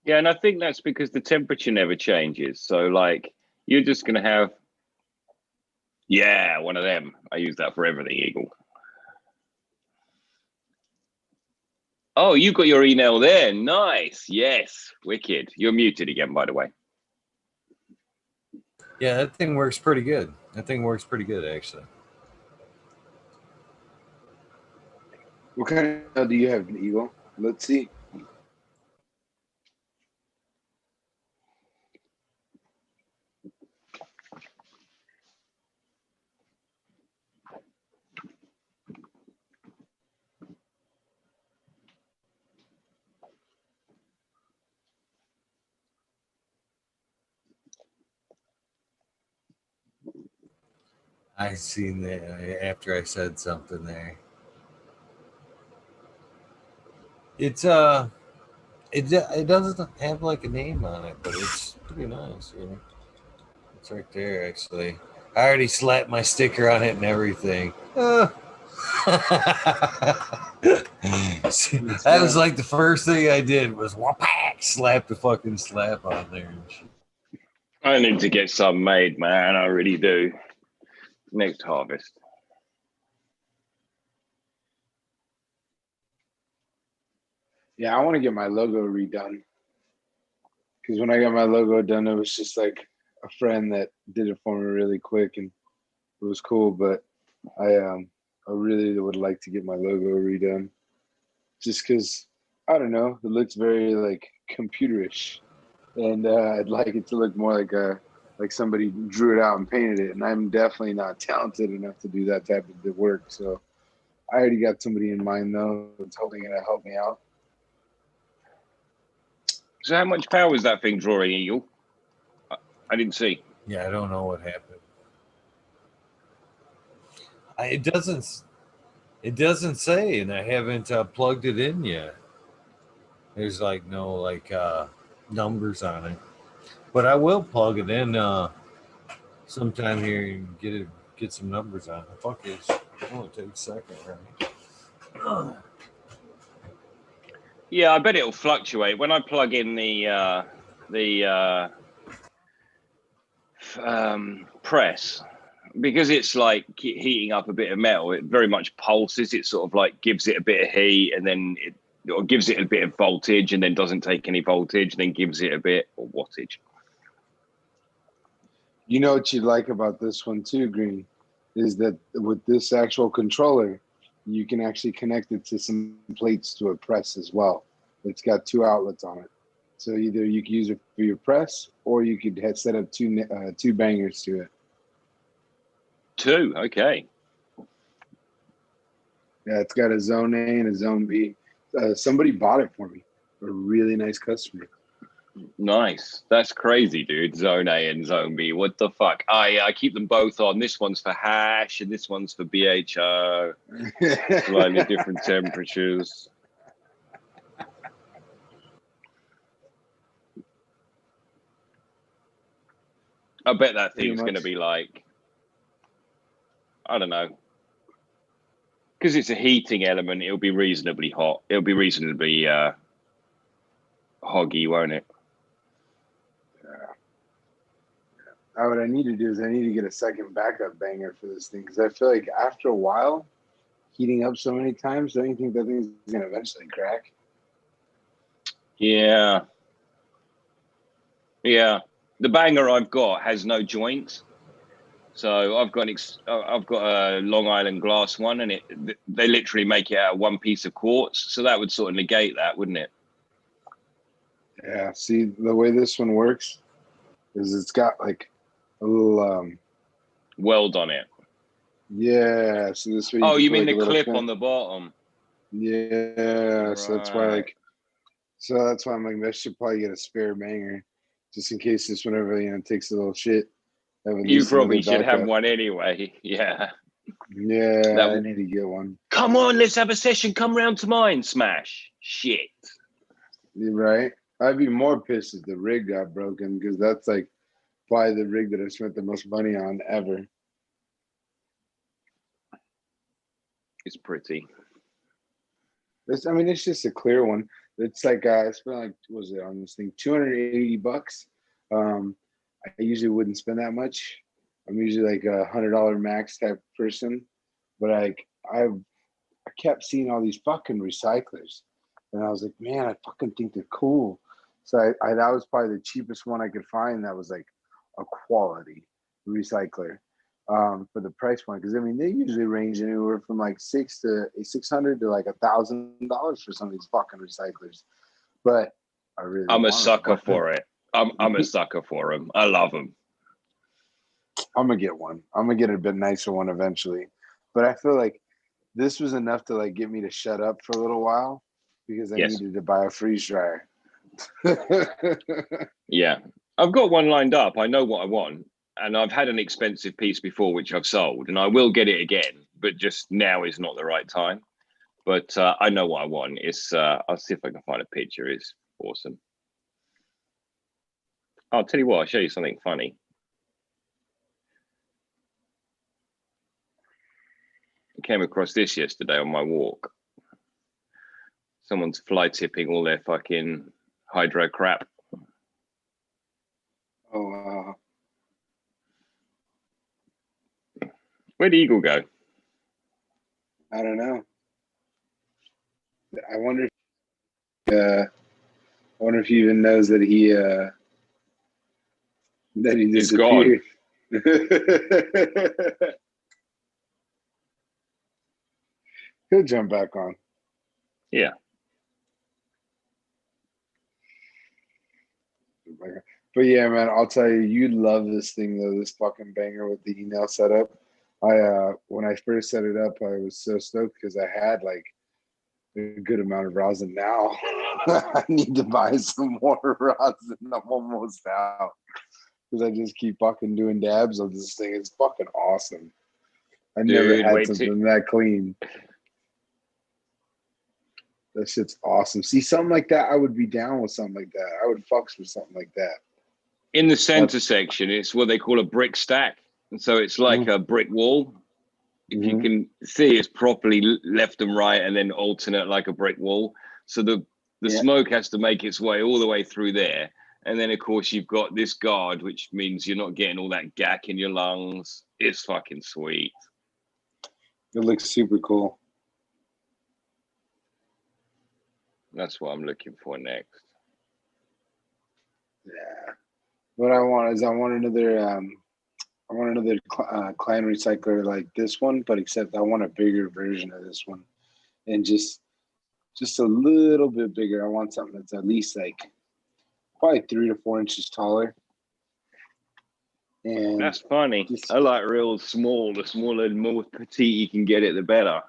Yeah, and I think that's because the temperature never changes. So like you're just gonna have one of them. I use that for everything, Eagle. Oh, you got your email there. Nice. Yes. Wicked. You're muted again, by the way. Yeah, that thing works pretty good. That thing works pretty good, actually. What kind of do you have, Eagle? Let's see. I seen that after I said something there. It's it doesn't have like a name on it, but it's pretty nice. You know? It's right there actually. I already slapped my sticker on it and everything. That was like the first thing I did was whack, slap the fucking slap on there and shit. I need to get some made, man. I really do. Next harvest. Yeah, I want to get my logo redone. Because when I got my logo done, it was just like a friend that did it for me really quick, and it was cool. But I really would like to get my logo redone, just because I don't know, it looks very like computerish, and I'd like it to look more like somebody drew it out and painted it. And I'm definitely not talented enough to do that type of work. So I already got somebody in mind though that's hoping to help me out. So how much power is that thing drawing, Eagle? I didn't see. Yeah, I don't know what happened. It doesn't. It doesn't say, and I haven't plugged it in yet. There's like no numbers on it, but I will plug it in sometime here and get some numbers on it. Fuck it, it only takes a second, right? Yeah, I bet it'll fluctuate. When I plug in the press, because it's like heating up a bit of metal, it very much pulses. It sort of like gives it a bit of heat, and then it or gives it a bit of voltage, and then doesn't take any voltage, and then gives it a bit of wattage. You know what you like about this one too, Green, is that with this actual controller, you can actually connect it to some plates to a press as well. It's got two outlets on it. So either you could use it for your press, or you could set up two bangers to it. Two, okay. Yeah, it's got a zone A and a zone B. Somebody bought it for me. A really nice customer. Nice. That's crazy, dude. Zone A and Zone B. What the fuck? I keep them both on. This one's for hash and this one's for BHO. Slightly different temperatures. I bet that thing's going to be like, I don't know. Because it's a heating element, it'll be reasonably hot. It'll be reasonably hoggy, won't it? What I need to do is I need to get a second backup banger for this thing, because I feel like after a while, heating up so many times, don't you think that thing's going to eventually crack? Yeah. Yeah. The banger I've got has no joints. So I've got a Long Island glass one, and they literally make it out of one piece of quartz. So that would sort of negate that, wouldn't it? Yeah. See, the way this one works is it's got like a little weld on it. Yeah, so this way. Oh, you mean like the a little clip pin. on the bottom? Yeah, so that's why Right. I'm like, I should probably get a spare banger, just in case this one ever takes a little shit. Have at You least another probably should have backup. one anyway. Yeah. Yeah, I need to get one. Come on, let's have a session. Come round to mine. Smash. Shit. You're right. I'd be more pissed if the rig got broken because that's like probably the rig that I spent the most money on ever. It's pretty. It's just a clear one. It's like I spent like, what was it on this thing? $280. I usually wouldn't spend that much. I'm usually like $100 max type person, but I kept seeing all these fucking recyclers, and I was like, man, I fucking think they're cool. So I that was probably the cheapest one I could find that was like a quality recycler for the price point. Because they usually range anywhere from like $600 to like $1,000 for some of these fucking recyclers. But I really I'm a want sucker them. for it. I'm a sucker for them. I love them. I'm gonna get one. I'm gonna get a bit nicer one eventually. But I feel like this was enough to like get me to shut up for a little while because I Yes. needed to buy a freeze dryer. Yeah. I've got one lined up. I know what I want. And I've had an expensive piece before, which I've sold, and I will get it again, but just now is not the right time. But I know what I want. It's I'll see if I can find a picture. It's awesome. I'll tell you what, I'll show you something funny. I came across this yesterday on my walk. Someone's fly tipping all their fucking hydro crap. Oh, wow. Where'd the eagle go? I don't know. I wonder if he even knows that he He's gone. disappeared. He'll jump back on. Yeah. But yeah, man, I'll tell you, you'd love this thing though, this fucking banger with the email setup. When I first set it up, I was so stoked because I had like a good amount of rosin. Now I need to buy some more rosin. I'm almost out because I just keep fucking doing dabs on this thing. It's fucking awesome. I never had something that clean. That shit's awesome. See, something like that, I would be down with something like that. I would fucks with something like that. In the center section, it's what they call a brick stack. And so it's like a brick wall. If you can see, it's properly left and right and then alternate like a brick wall. So the smoke has to make its way all the way through there. And then, of course, you've got this guard, which means you're not getting all that gack in your lungs. It's fucking sweet. It looks super cool. That's what I'm looking for next. Yeah. What I want is I want another clan recycler like this one, but except I want a bigger version of this one, and just a little bit bigger. I want something that's at least like probably 3 to 4 inches taller. And that's funny. I like real small. The smaller and more petite you can get it, the better.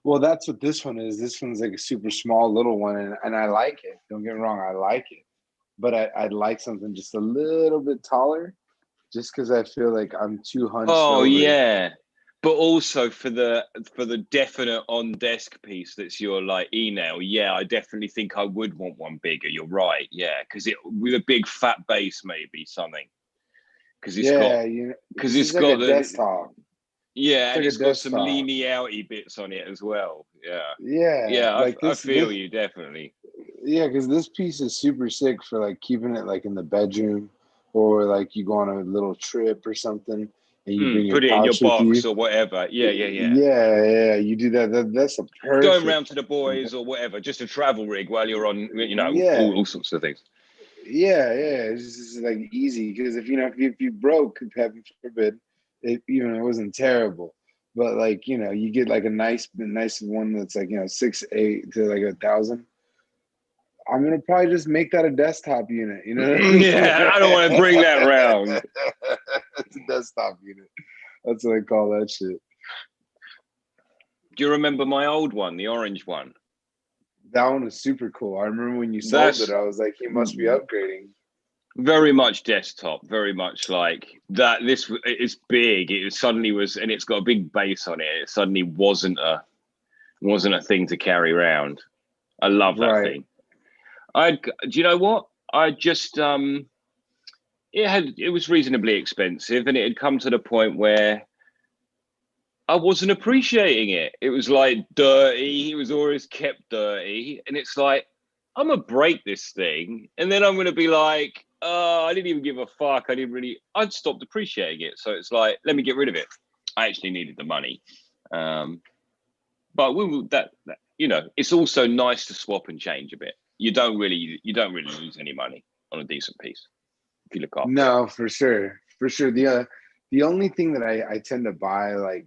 Well, that's what this one is. This one's like a super small little one, and I like it. Don't get me wrong, I like it. But I'd like something just a little bit taller, just because I feel like I'm too hunched over. Oh yeah, but also for the definite on desk piece that's your like e-nail. Yeah, I definitely think I would want one bigger. You're right. Yeah, because it with a big fat base maybe something. Because it's got a desktop. Yeah, and it's got some linearity bits on it as well. Yeah. Yeah, I feel you definitely. Yeah, because this piece is super sick for like keeping it like in the bedroom, or like you go on a little trip or something and you bring put your it in your pouch with box you. or whatever. Yeah. Yeah. You do that. That's a perfect. Going around to the boys or whatever, just a travel rig while you're on, all sorts of things. Yeah. It's just like easy because if you broke, heaven forbid, it wasn't terrible, but like you get like a nice one that's like 6'8" to like 1,000. I'm gonna probably just make that a desktop unit. Yeah, I don't want to bring that around. It's a desktop unit. That's what I call that shit. Do you remember my old one, the orange one? That one was super cool. I remember when you sold That's it, I was like, he must be upgrading. very much desktop, very much like that. This is big. It suddenly was, and it's got a big base on it. It suddenly wasn't a thing to carry around. I love that thing. Do you know what? I just it was reasonably expensive, and it had come to the point where I wasn't appreciating it. It was like dirty. It was always kept dirty, and it's like I'm gonna break this thing, and then I'm gonna be like, oh, I didn't even give a fuck. I'd stopped appreciating it. So it's like, let me get rid of it. I actually needed the money, but it's also nice to swap and change a bit. You don't really lose any money on a decent piece if you look after it. No, for sure. The only thing that I tend to buy like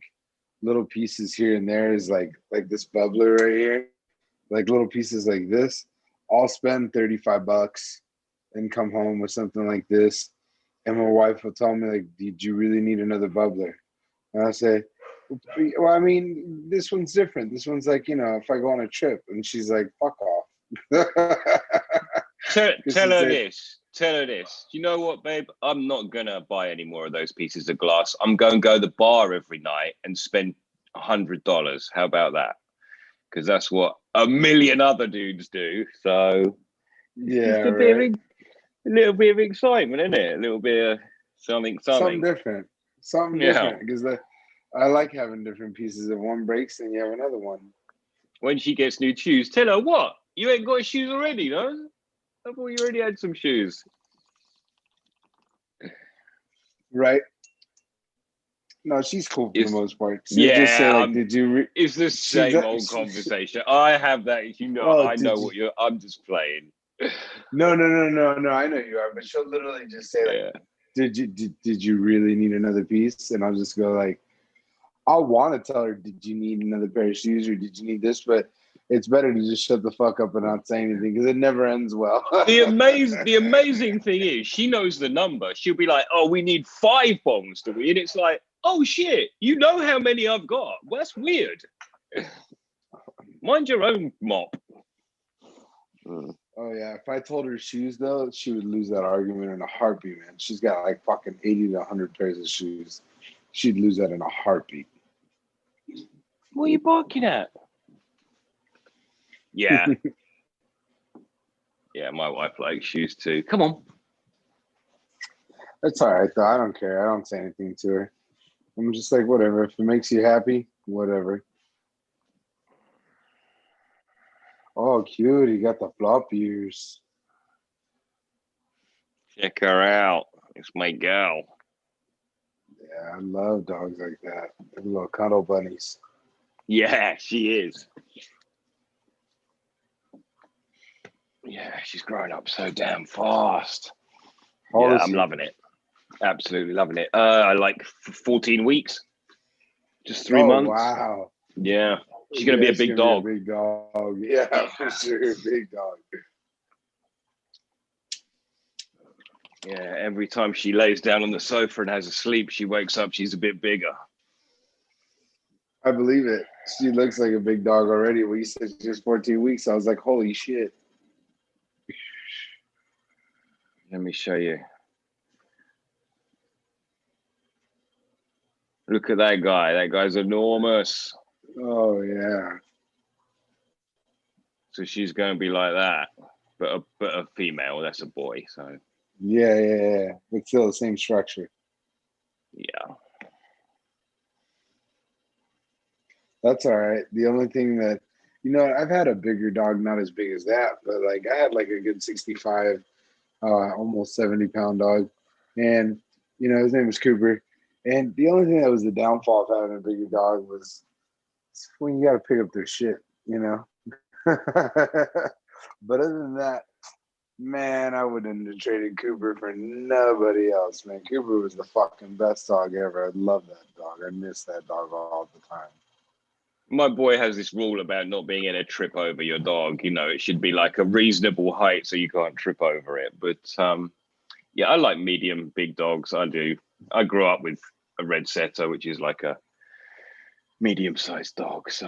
little pieces here and there is like this bubbler right here, like little pieces like this. I'll spend $35 and come home with something like this, and my wife will tell me like, "Did you really need another bubbler?" And I say, "Well, I mean, this one's different. This one's like, if I go on a trip," and she's like, "Fuck off." Tell her this. You know what, babe? I'm not gonna buy any more of those pieces of glass. I'm going to go to the bar every night and spend $100. How about that? Because that's what a million other dudes do. So yeah, a little bit of excitement, isn't it? A little bit of something different. Because I like having different pieces. If one breaks, then you have another one. When she gets new shoes, tell her what? You ain't got shoes already, no? I thought you already had some shoes. Right. No, she's cool for the most part. She'll just say like, "Did you?" It's the same old conversation. I have that. I know what you're. I'm just playing. No. I know you are, but she'll literally just say like, "Did you really need another piece?" And I'll just go like, I'll want to tell her, "Did you need another pair of shoes, or did you need this?" But it's better to just shut the fuck up and not say anything because it never ends well. The amazing thing is she knows the number. She'll be like, "Oh, we need 5 bongs, do we?" And it's like, "Oh shit, you know how many I've got? Well, that's weird. Mind your own mop." Oh yeah, if I told her shoes though, she would lose that argument in a heartbeat, man. She's got like fucking 80 to 100 pairs of shoes. She'd lose that in a heartbeat. What are you barking at? Yeah. Yeah, my wife likes shoes too. Come on. That's all right though. I don't care. I don't say anything to her. I'm just like, whatever. If it makes you happy, whatever. Oh, cute. You got the flop ears. Check her out. It's my gal. Yeah, I love dogs like that. They're little cuddle bunnies. Yeah, she is. Yeah, she's growing up so damn fast. I'm loving it. Absolutely loving it. I like 14 weeks. Just 3 months. Wow. Yeah. She's going to be a big dog. Big dog. Yeah, for sure. Big dog. Yeah, every time she lays down on the sofa and has a sleep, she wakes up, she's a bit bigger. I believe it. She looks like a big dog already. When you said just 14 weeks, I was like, holy shit. Let me show you. Look at that guy. That guy's enormous. Oh, yeah. So she's going to be like that, but a female. That's a boy. So yeah. But still the same structure. Yeah. That's all right. The only thing that, I've had a bigger dog, not as big as that, but like I had like a good 65, almost 70-pound dog. And, his name was Cooper. And the only thing that was the downfall of having a bigger dog was when you got to pick up their shit, But other than that, man, I wouldn't have traded Cooper for nobody else, man. Cooper was the fucking best dog ever. I love that dog. I miss that dog all the time. My boy has this rule about not being able to trip over your dog. It should be like a reasonable height so you can't trip over it. But yeah, I like medium, big dogs. I do. I grew up with a red setter, which is like a medium-sized dog. So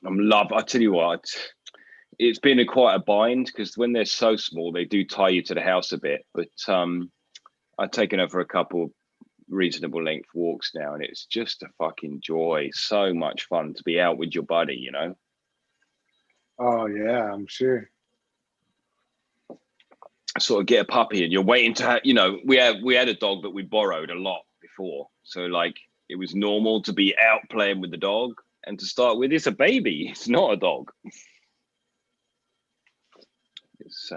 I tell you what, it's been quite a bind because when they're so small, they do tie you to the house a bit. But I've taken her for a couple reasonable length walks now, and it's just a fucking joy. So much fun to be out with your buddy, you know. Oh yeah, I'm sure. Sort of get a puppy, and you're waiting to have, you know, we had a dog that we borrowed a lot before, so like it was normal to be out playing with the dog. And to start with, it's a baby, it's not a dog. It's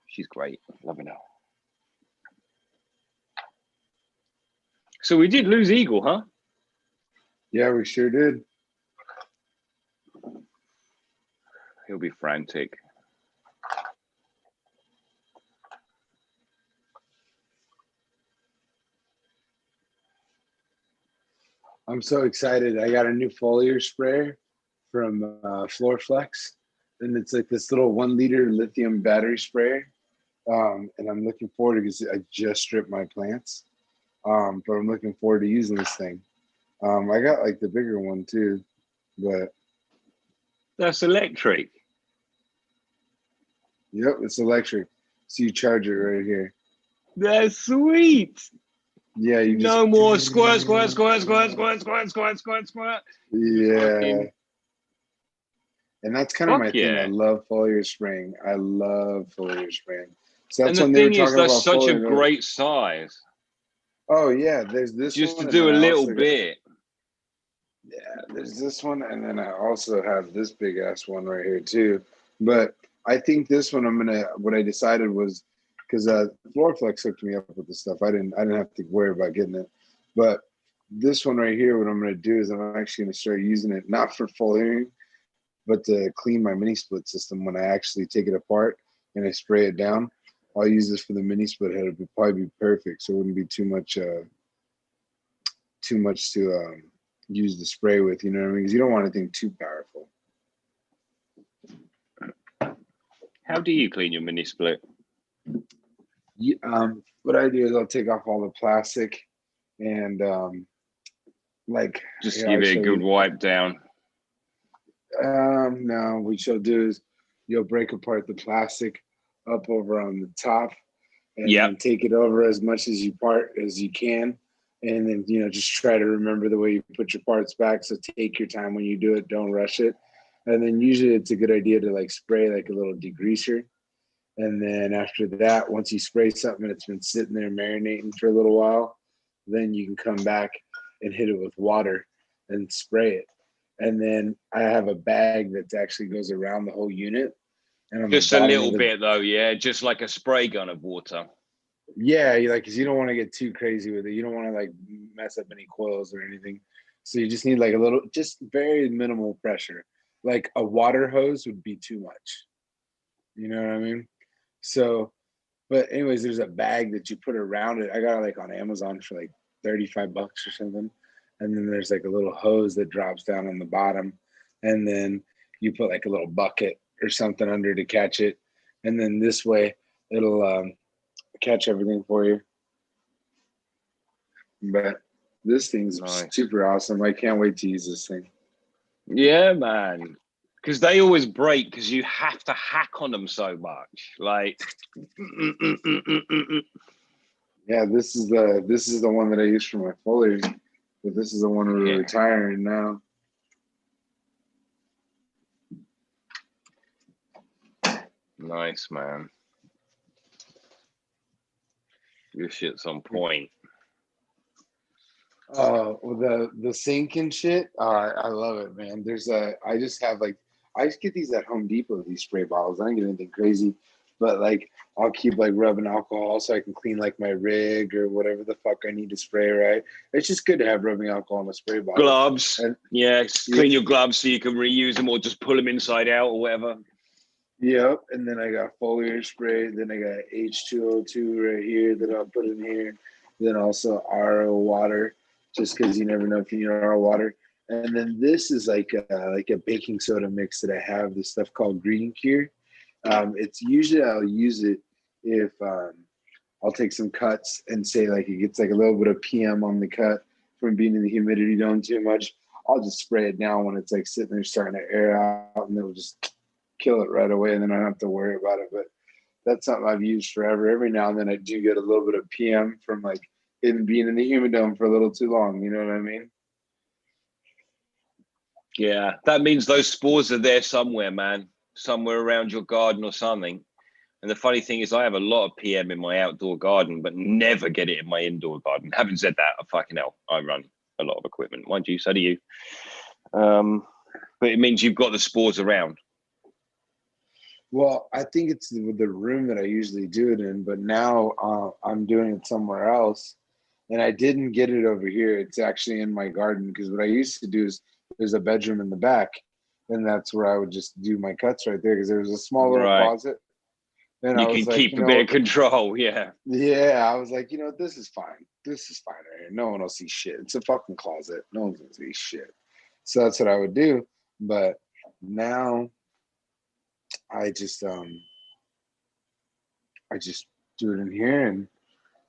she's great, loving her. So we did lose Eagle, huh? Yeah, we sure did. He'll be frantic. I'm so excited. I got a new foliar sprayer from Floorflex, and it's like this little 1 liter lithium battery sprayer. And I'm looking forward to, because I just stripped my plants. But I'm looking forward to using this thing. I got like the bigger one too, but That's electric. yep, it's electric. So you charge it right here. That's sweet. Yeah, you just No more squirt, squirt, squirt, squirt, squirt, squirt, squirt, squirt, squirt. Yeah. And that's kind of my thing. Yeah. I love foliar spraying. I love foliar spraying. So that's And when the they were thing is, talking that's about such a foliar. great size. Oh yeah, there's this Just one, to and do a then I little also got- bit. Yeah, there's this one, and then I also have this big ass one right here too. But I think this one what I decided was, because Floorflex hooked me up with this stuff. I didn't have to worry about getting it. But this one right here, what I'm gonna do is I'm actually gonna start using it not for foliaring, but to clean my mini split system. When I actually take it apart and I spray it down, I'll use this for the mini split head. It would probably be perfect, so it wouldn't be too much to use the spray with, you know what I mean? Because you don't want anything too powerful. How do you clean your mini split? What I do is I'll take off all the plastic and Just give it a good wipe down. No, what you'll do is you'll break apart the plastic up over on the top, and then take it over as much as you can, and then just try to remember the way you put your parts back. So take your time when you do it, don't rush it. And then usually it's a good idea to like spray like a little degreaser. And then after that, once you spray something and it's been sitting there marinating for a little while, then you can come back and hit it with water and spray it. And then I have a bag that actually goes around the whole unit. And just a little bit though, yeah, just like a spray gun of water. Yeah, because you don't want to get too crazy with it. You don't want to like mess up any coils or anything. So you just need like a little, just very minimal pressure. Like a water hose would be too much. You know what I mean? So, but anyways, there's a bag that you put around it. I got it like on Amazon for like $35 or something. And then there's like a little hose that drops down on the bottom. And then you put like a little bucket or something under to catch it. And then this way it'll catch everything for you. But this thing's super awesome. I can't wait to use this thing. Yeah, man. Because they always break because you have to hack on them so much. Like, yeah, this is the one that I use for my foliage, but this is the one we're retiring now. Nice, man. Your shit's on point. The sink and shit. I love it, man. I just get these at Home Depot, these spray bottles. I don't get anything crazy, but like I'll keep like rubbing alcohol so I can clean like my rig or whatever the fuck I need to spray, right? It's just good to have rubbing alcohol in a spray bottle. Gloves. Clean your gloves so you can reuse them or just pull them inside out or whatever. Yep, and then I got foliar spray. Then I got H2O2 right here that I'll put in here. Then also RO water, just because you never know if you need RO water. And then this is like a baking soda mix that I have. This stuff called Green Cure. It's usually I'll use it if I'll take some cuts and say like it gets like a little bit of PM on the cut from being in the humidity dome too much. I'll just spray it down when it's like sitting there starting to air out, and it'll just kill it right away, and then I don't have to worry about it. But that's something I've used forever. Every now and then I do get a little bit of PM from like it being in the humidome for a little too long. You know what I mean? Yeah, that means those spores are there somewhere, man. Somewhere around your garden or something. And the funny thing is, I have a lot of PM in my outdoor garden, but never get it in my indoor garden. Having said that, fucking hell, I run a lot of equipment. Mind you, so do you. But it means you've got the spores around. Well, I think it's the room that I usually do it in, but now I'm doing it somewhere else. And I didn't get it over here. It's actually in my garden, because what I used to do is there's a bedroom in the back, and that's where I would just do my cuts right there, because there was a small little closet. And you I was can like, keep a bit of control, yeah. Yeah, I was like, this is fine. This is fine right here. No one will see shit. It's a fucking closet. No one's gonna see shit. So that's what I would do. But now I just do it in here, and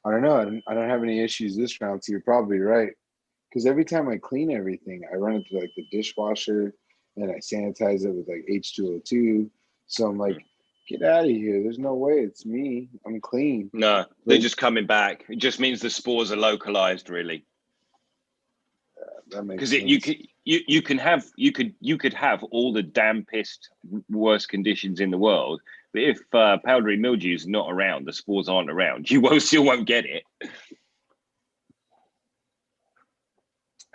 I don't know. I don't have any issues this round. So you're probably right. Because every time I clean everything, I run it through like the dishwasher, and I sanitize it with like H2O2. So I'm like, get out of here. There's no way it's me. I'm clean. No, they're just coming back. It just means the spores are localized, really. That makes because sense. you could have all the dampest, worst conditions in the world, but if powdery mildew is not around, the spores aren't around, you still won't get it.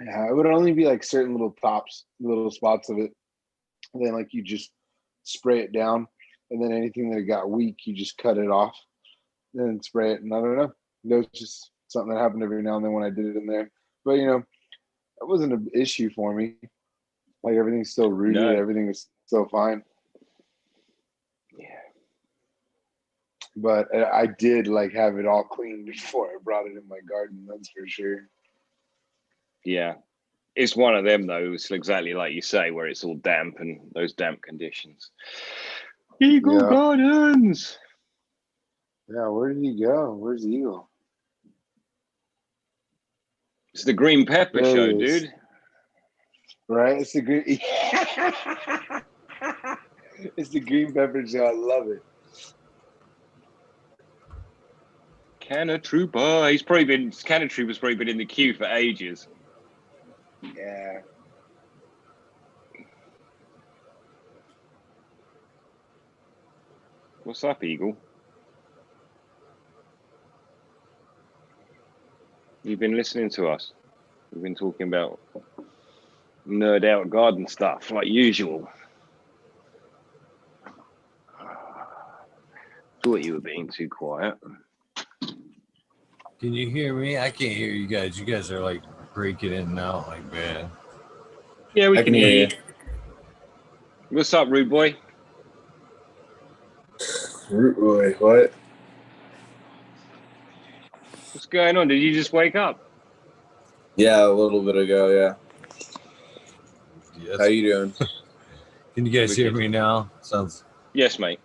Yeah, it would only be like certain little spots of it. And then like you just spray it down, and then anything that got weak, you just cut it off and then spray it. And I don't know. That was just something that happened every now and then when I did it in there. But that wasn't an issue for me. Like everything's still rooted, everything was still fine. Yeah. But I did like have it all clean before I brought it in my garden, that's for sure. Yeah. It's one of them though, it's exactly like you say, where it's all damp and those damp conditions. Eagle Gardens. Yeah, where did he go? Where's Eagle? It's the green pepper show, dude. Right? It's the green It's the green pepper show. I love it. Canna Trooper. Canna Trooper's probably been in the queue for ages. Yeah. What's up, Eagle? You've been listening to us. We've been talking about nerd out garden stuff like usual. Thought you were being too quiet. Can you hear me? I can't hear you guys. You guys are like breaking in and out like bad. Yeah, we can hear you. What's up, Rude Boy? Rude Boy, what? What's going on? Did you just wake up? Yeah, a little bit ago, yeah. Yes. How you doing? Can you guys hear me now? Sounds. Yes, mate.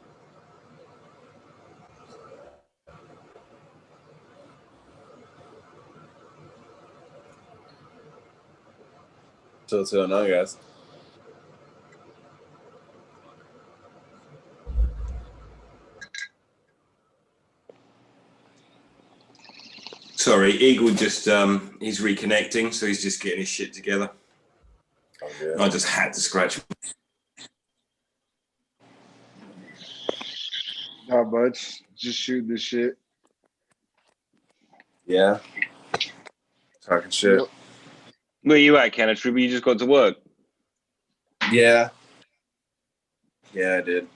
So what's going on, guys? Sorry, Eagle just he's reconnecting, so he's just getting his shit together. Okay. I just had to scratch. Not much. Just shoot the shit. Yeah. Talking shit. Yep. Where you at, Canna Trooper? You just got to work. Yeah. Yeah, I did.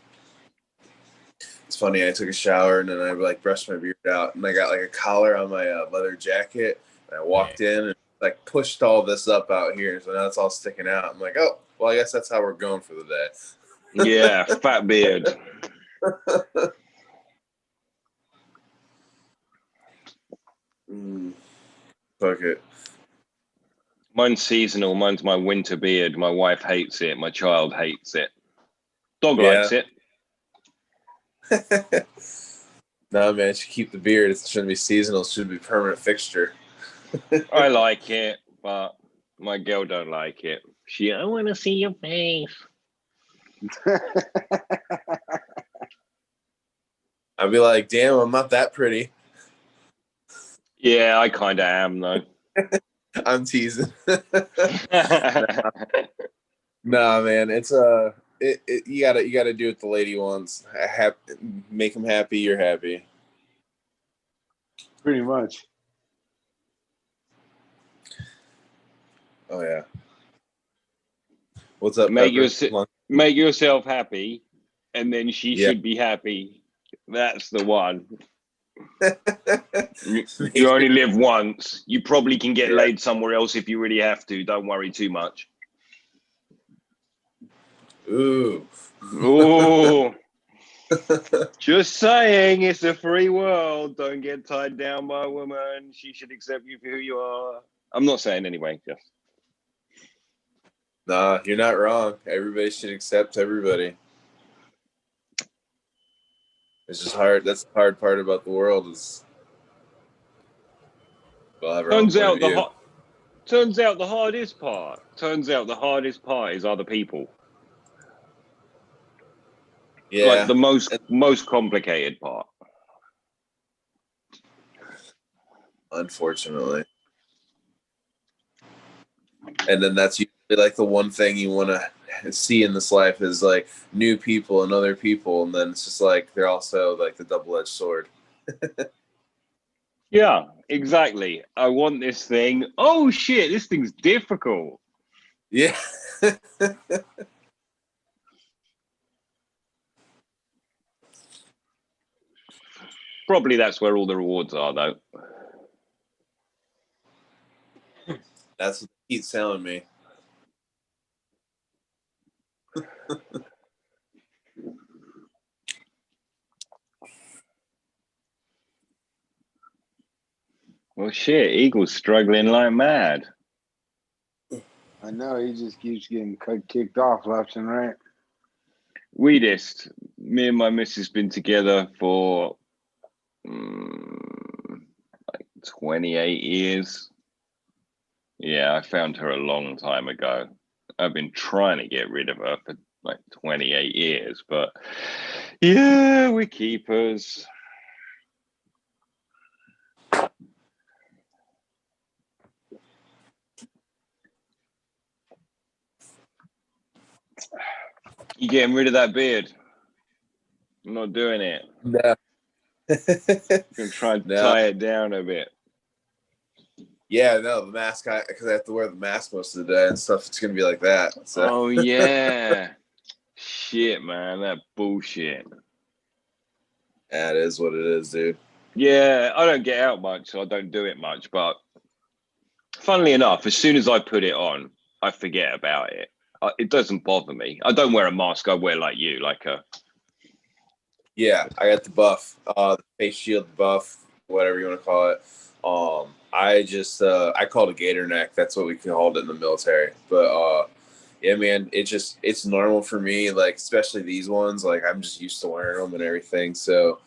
It's funny, I took a shower and then I like brushed my beard out and I got like a collar on my leather jacket and I walked in and like pushed all this up out here, so now it's all sticking out. I'm like, oh, well, I guess that's how we're going for the day. Yeah, fat beard. Fuck it. Mine's seasonal. Mine's my winter beard. My wife hates it. My child hates it. Dog likes it. No, man, it should keep the beard. It shouldn't be seasonal. It should be permanent fixture. I like it, but my girl don't like it. I want to see your face. I'd be like, damn, I'm not that pretty. Yeah, I kind of am though. I'm teasing. Nah, man, it's you gotta do what the lady wants. Make them happy. You're happy. Pretty much. Oh yeah. What's up, Make Pepper? yourself happy, and then she should be happy. That's the one. You only live once. You probably can get laid somewhere else if you really have to. Don't worry too much. Ooh. Ooh. Just saying, it's a free world. Don't get tied down by a woman. She should accept you for who you are. I'm not saying anyway. Just. Nah, you're not wrong. Everybody should accept everybody. It's just hard. That's the hard part about the world is. Turns out the hardest part is other people. Yeah. Like the most complicated part. Unfortunately. And then that's usually like the one thing you want to see in this life is like new people and other people, and then it's just like they're also like the double-edged sword. Yeah, exactly. I want this thing. Oh shit, this thing's difficult. Yeah. Probably that's where all the rewards are, though. That's what they keep telling me. Well, shit, Eagle's struggling like mad. I know, he just keeps getting kicked off left and right. Me and my missus been together for like 28 years. Yeah, I found her a long time ago. I've been trying to get rid of her for like 28 years, but yeah, we're keepers. You getting rid of that beard? I'm not doing it. No. I'm gonna try and tie it down a bit. Yeah, no, the mask, because I have to wear the mask most of the day and stuff. It's going to be like that. So. Oh, yeah. Shit, man. That bullshit. That is what it is, dude. Yeah, I don't get out much, so I don't do it much. But funnily enough, as soon as I put it on, I forget about it. It doesn't bother me. I don't wear a mask. I wear like you, like a... Yeah, I got the buff, the face shield buff, whatever you want to call it. I just I call it a gator neck. That's what we called it in the military. But yeah, man, it's normal for me. Like especially these ones. Like I'm just used to wearing them and everything. So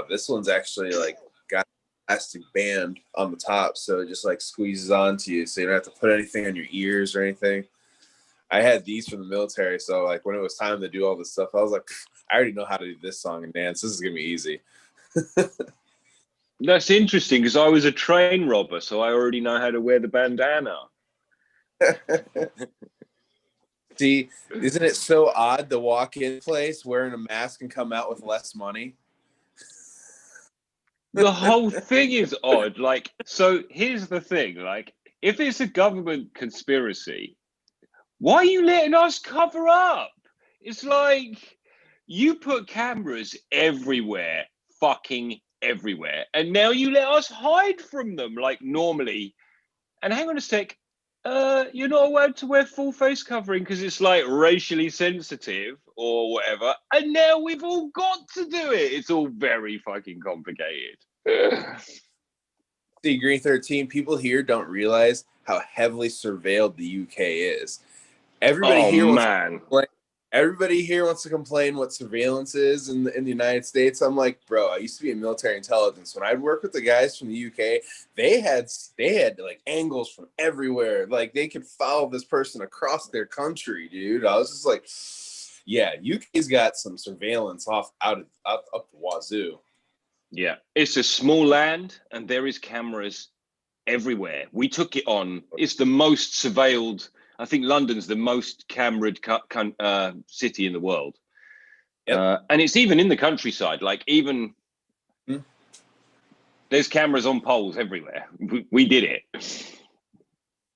this one's actually like got an elastic band on the top, so it just like squeezes onto you, so you don't have to put anything on your ears or anything. I had these from the military, so like when it was time to do all this stuff, I was like, I already know how to do this song and dance. This is gonna be easy. That's interesting because I was a train robber, so I already know how to wear the bandana. See, isn't it so odd to walk in place wearing a mask and come out with less money? The whole thing is odd. Like, so here's the thing. Like, if it's a government conspiracy, why are you letting us cover up? It's like you put cameras everywhere, fucking everywhere, and now you let us hide from them like normally. And hang on a sec, you're not allowed to wear full face covering because it's like racially sensitive or whatever. And now we've all got to do it. It's all very fucking complicated. See, Green 13, people here don't realize how heavily surveilled the UK is. Everybody here wants to complain. Everybody here wants to complain what surveillance is in the United States. I'm like, bro, I used to be in military intelligence. When I'd work with the guys from the UK, they had like angles from everywhere. Like they could follow this person across their country, dude. I was just like, yeah, UK's got some surveillance up the wazoo. Yeah, it's a small land and there is cameras everywhere. We took it on. It's the most surveilled. I think London's the most cameraed city in the world. Yep. And it's even in the countryside. Like even there's cameras on poles everywhere. We did it.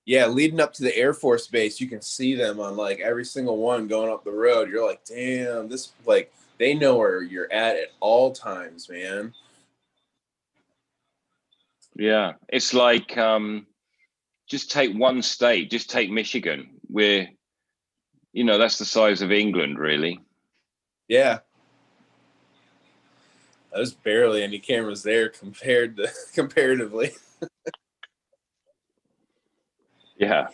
Yeah, leading up to the Air Force Base, you can see them on like every single one going up the road. You're like, damn, this like they know where you're at all times, man. Yeah, it's like just take one state, just take Michigan. We're, you know, that's the size of England, really. Yeah. There's barely any cameras there comparatively. Yeah.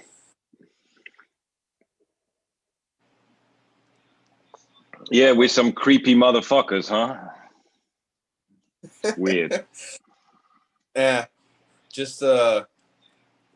Yeah, we're some creepy motherfuckers, huh? Weird. Yeah. Just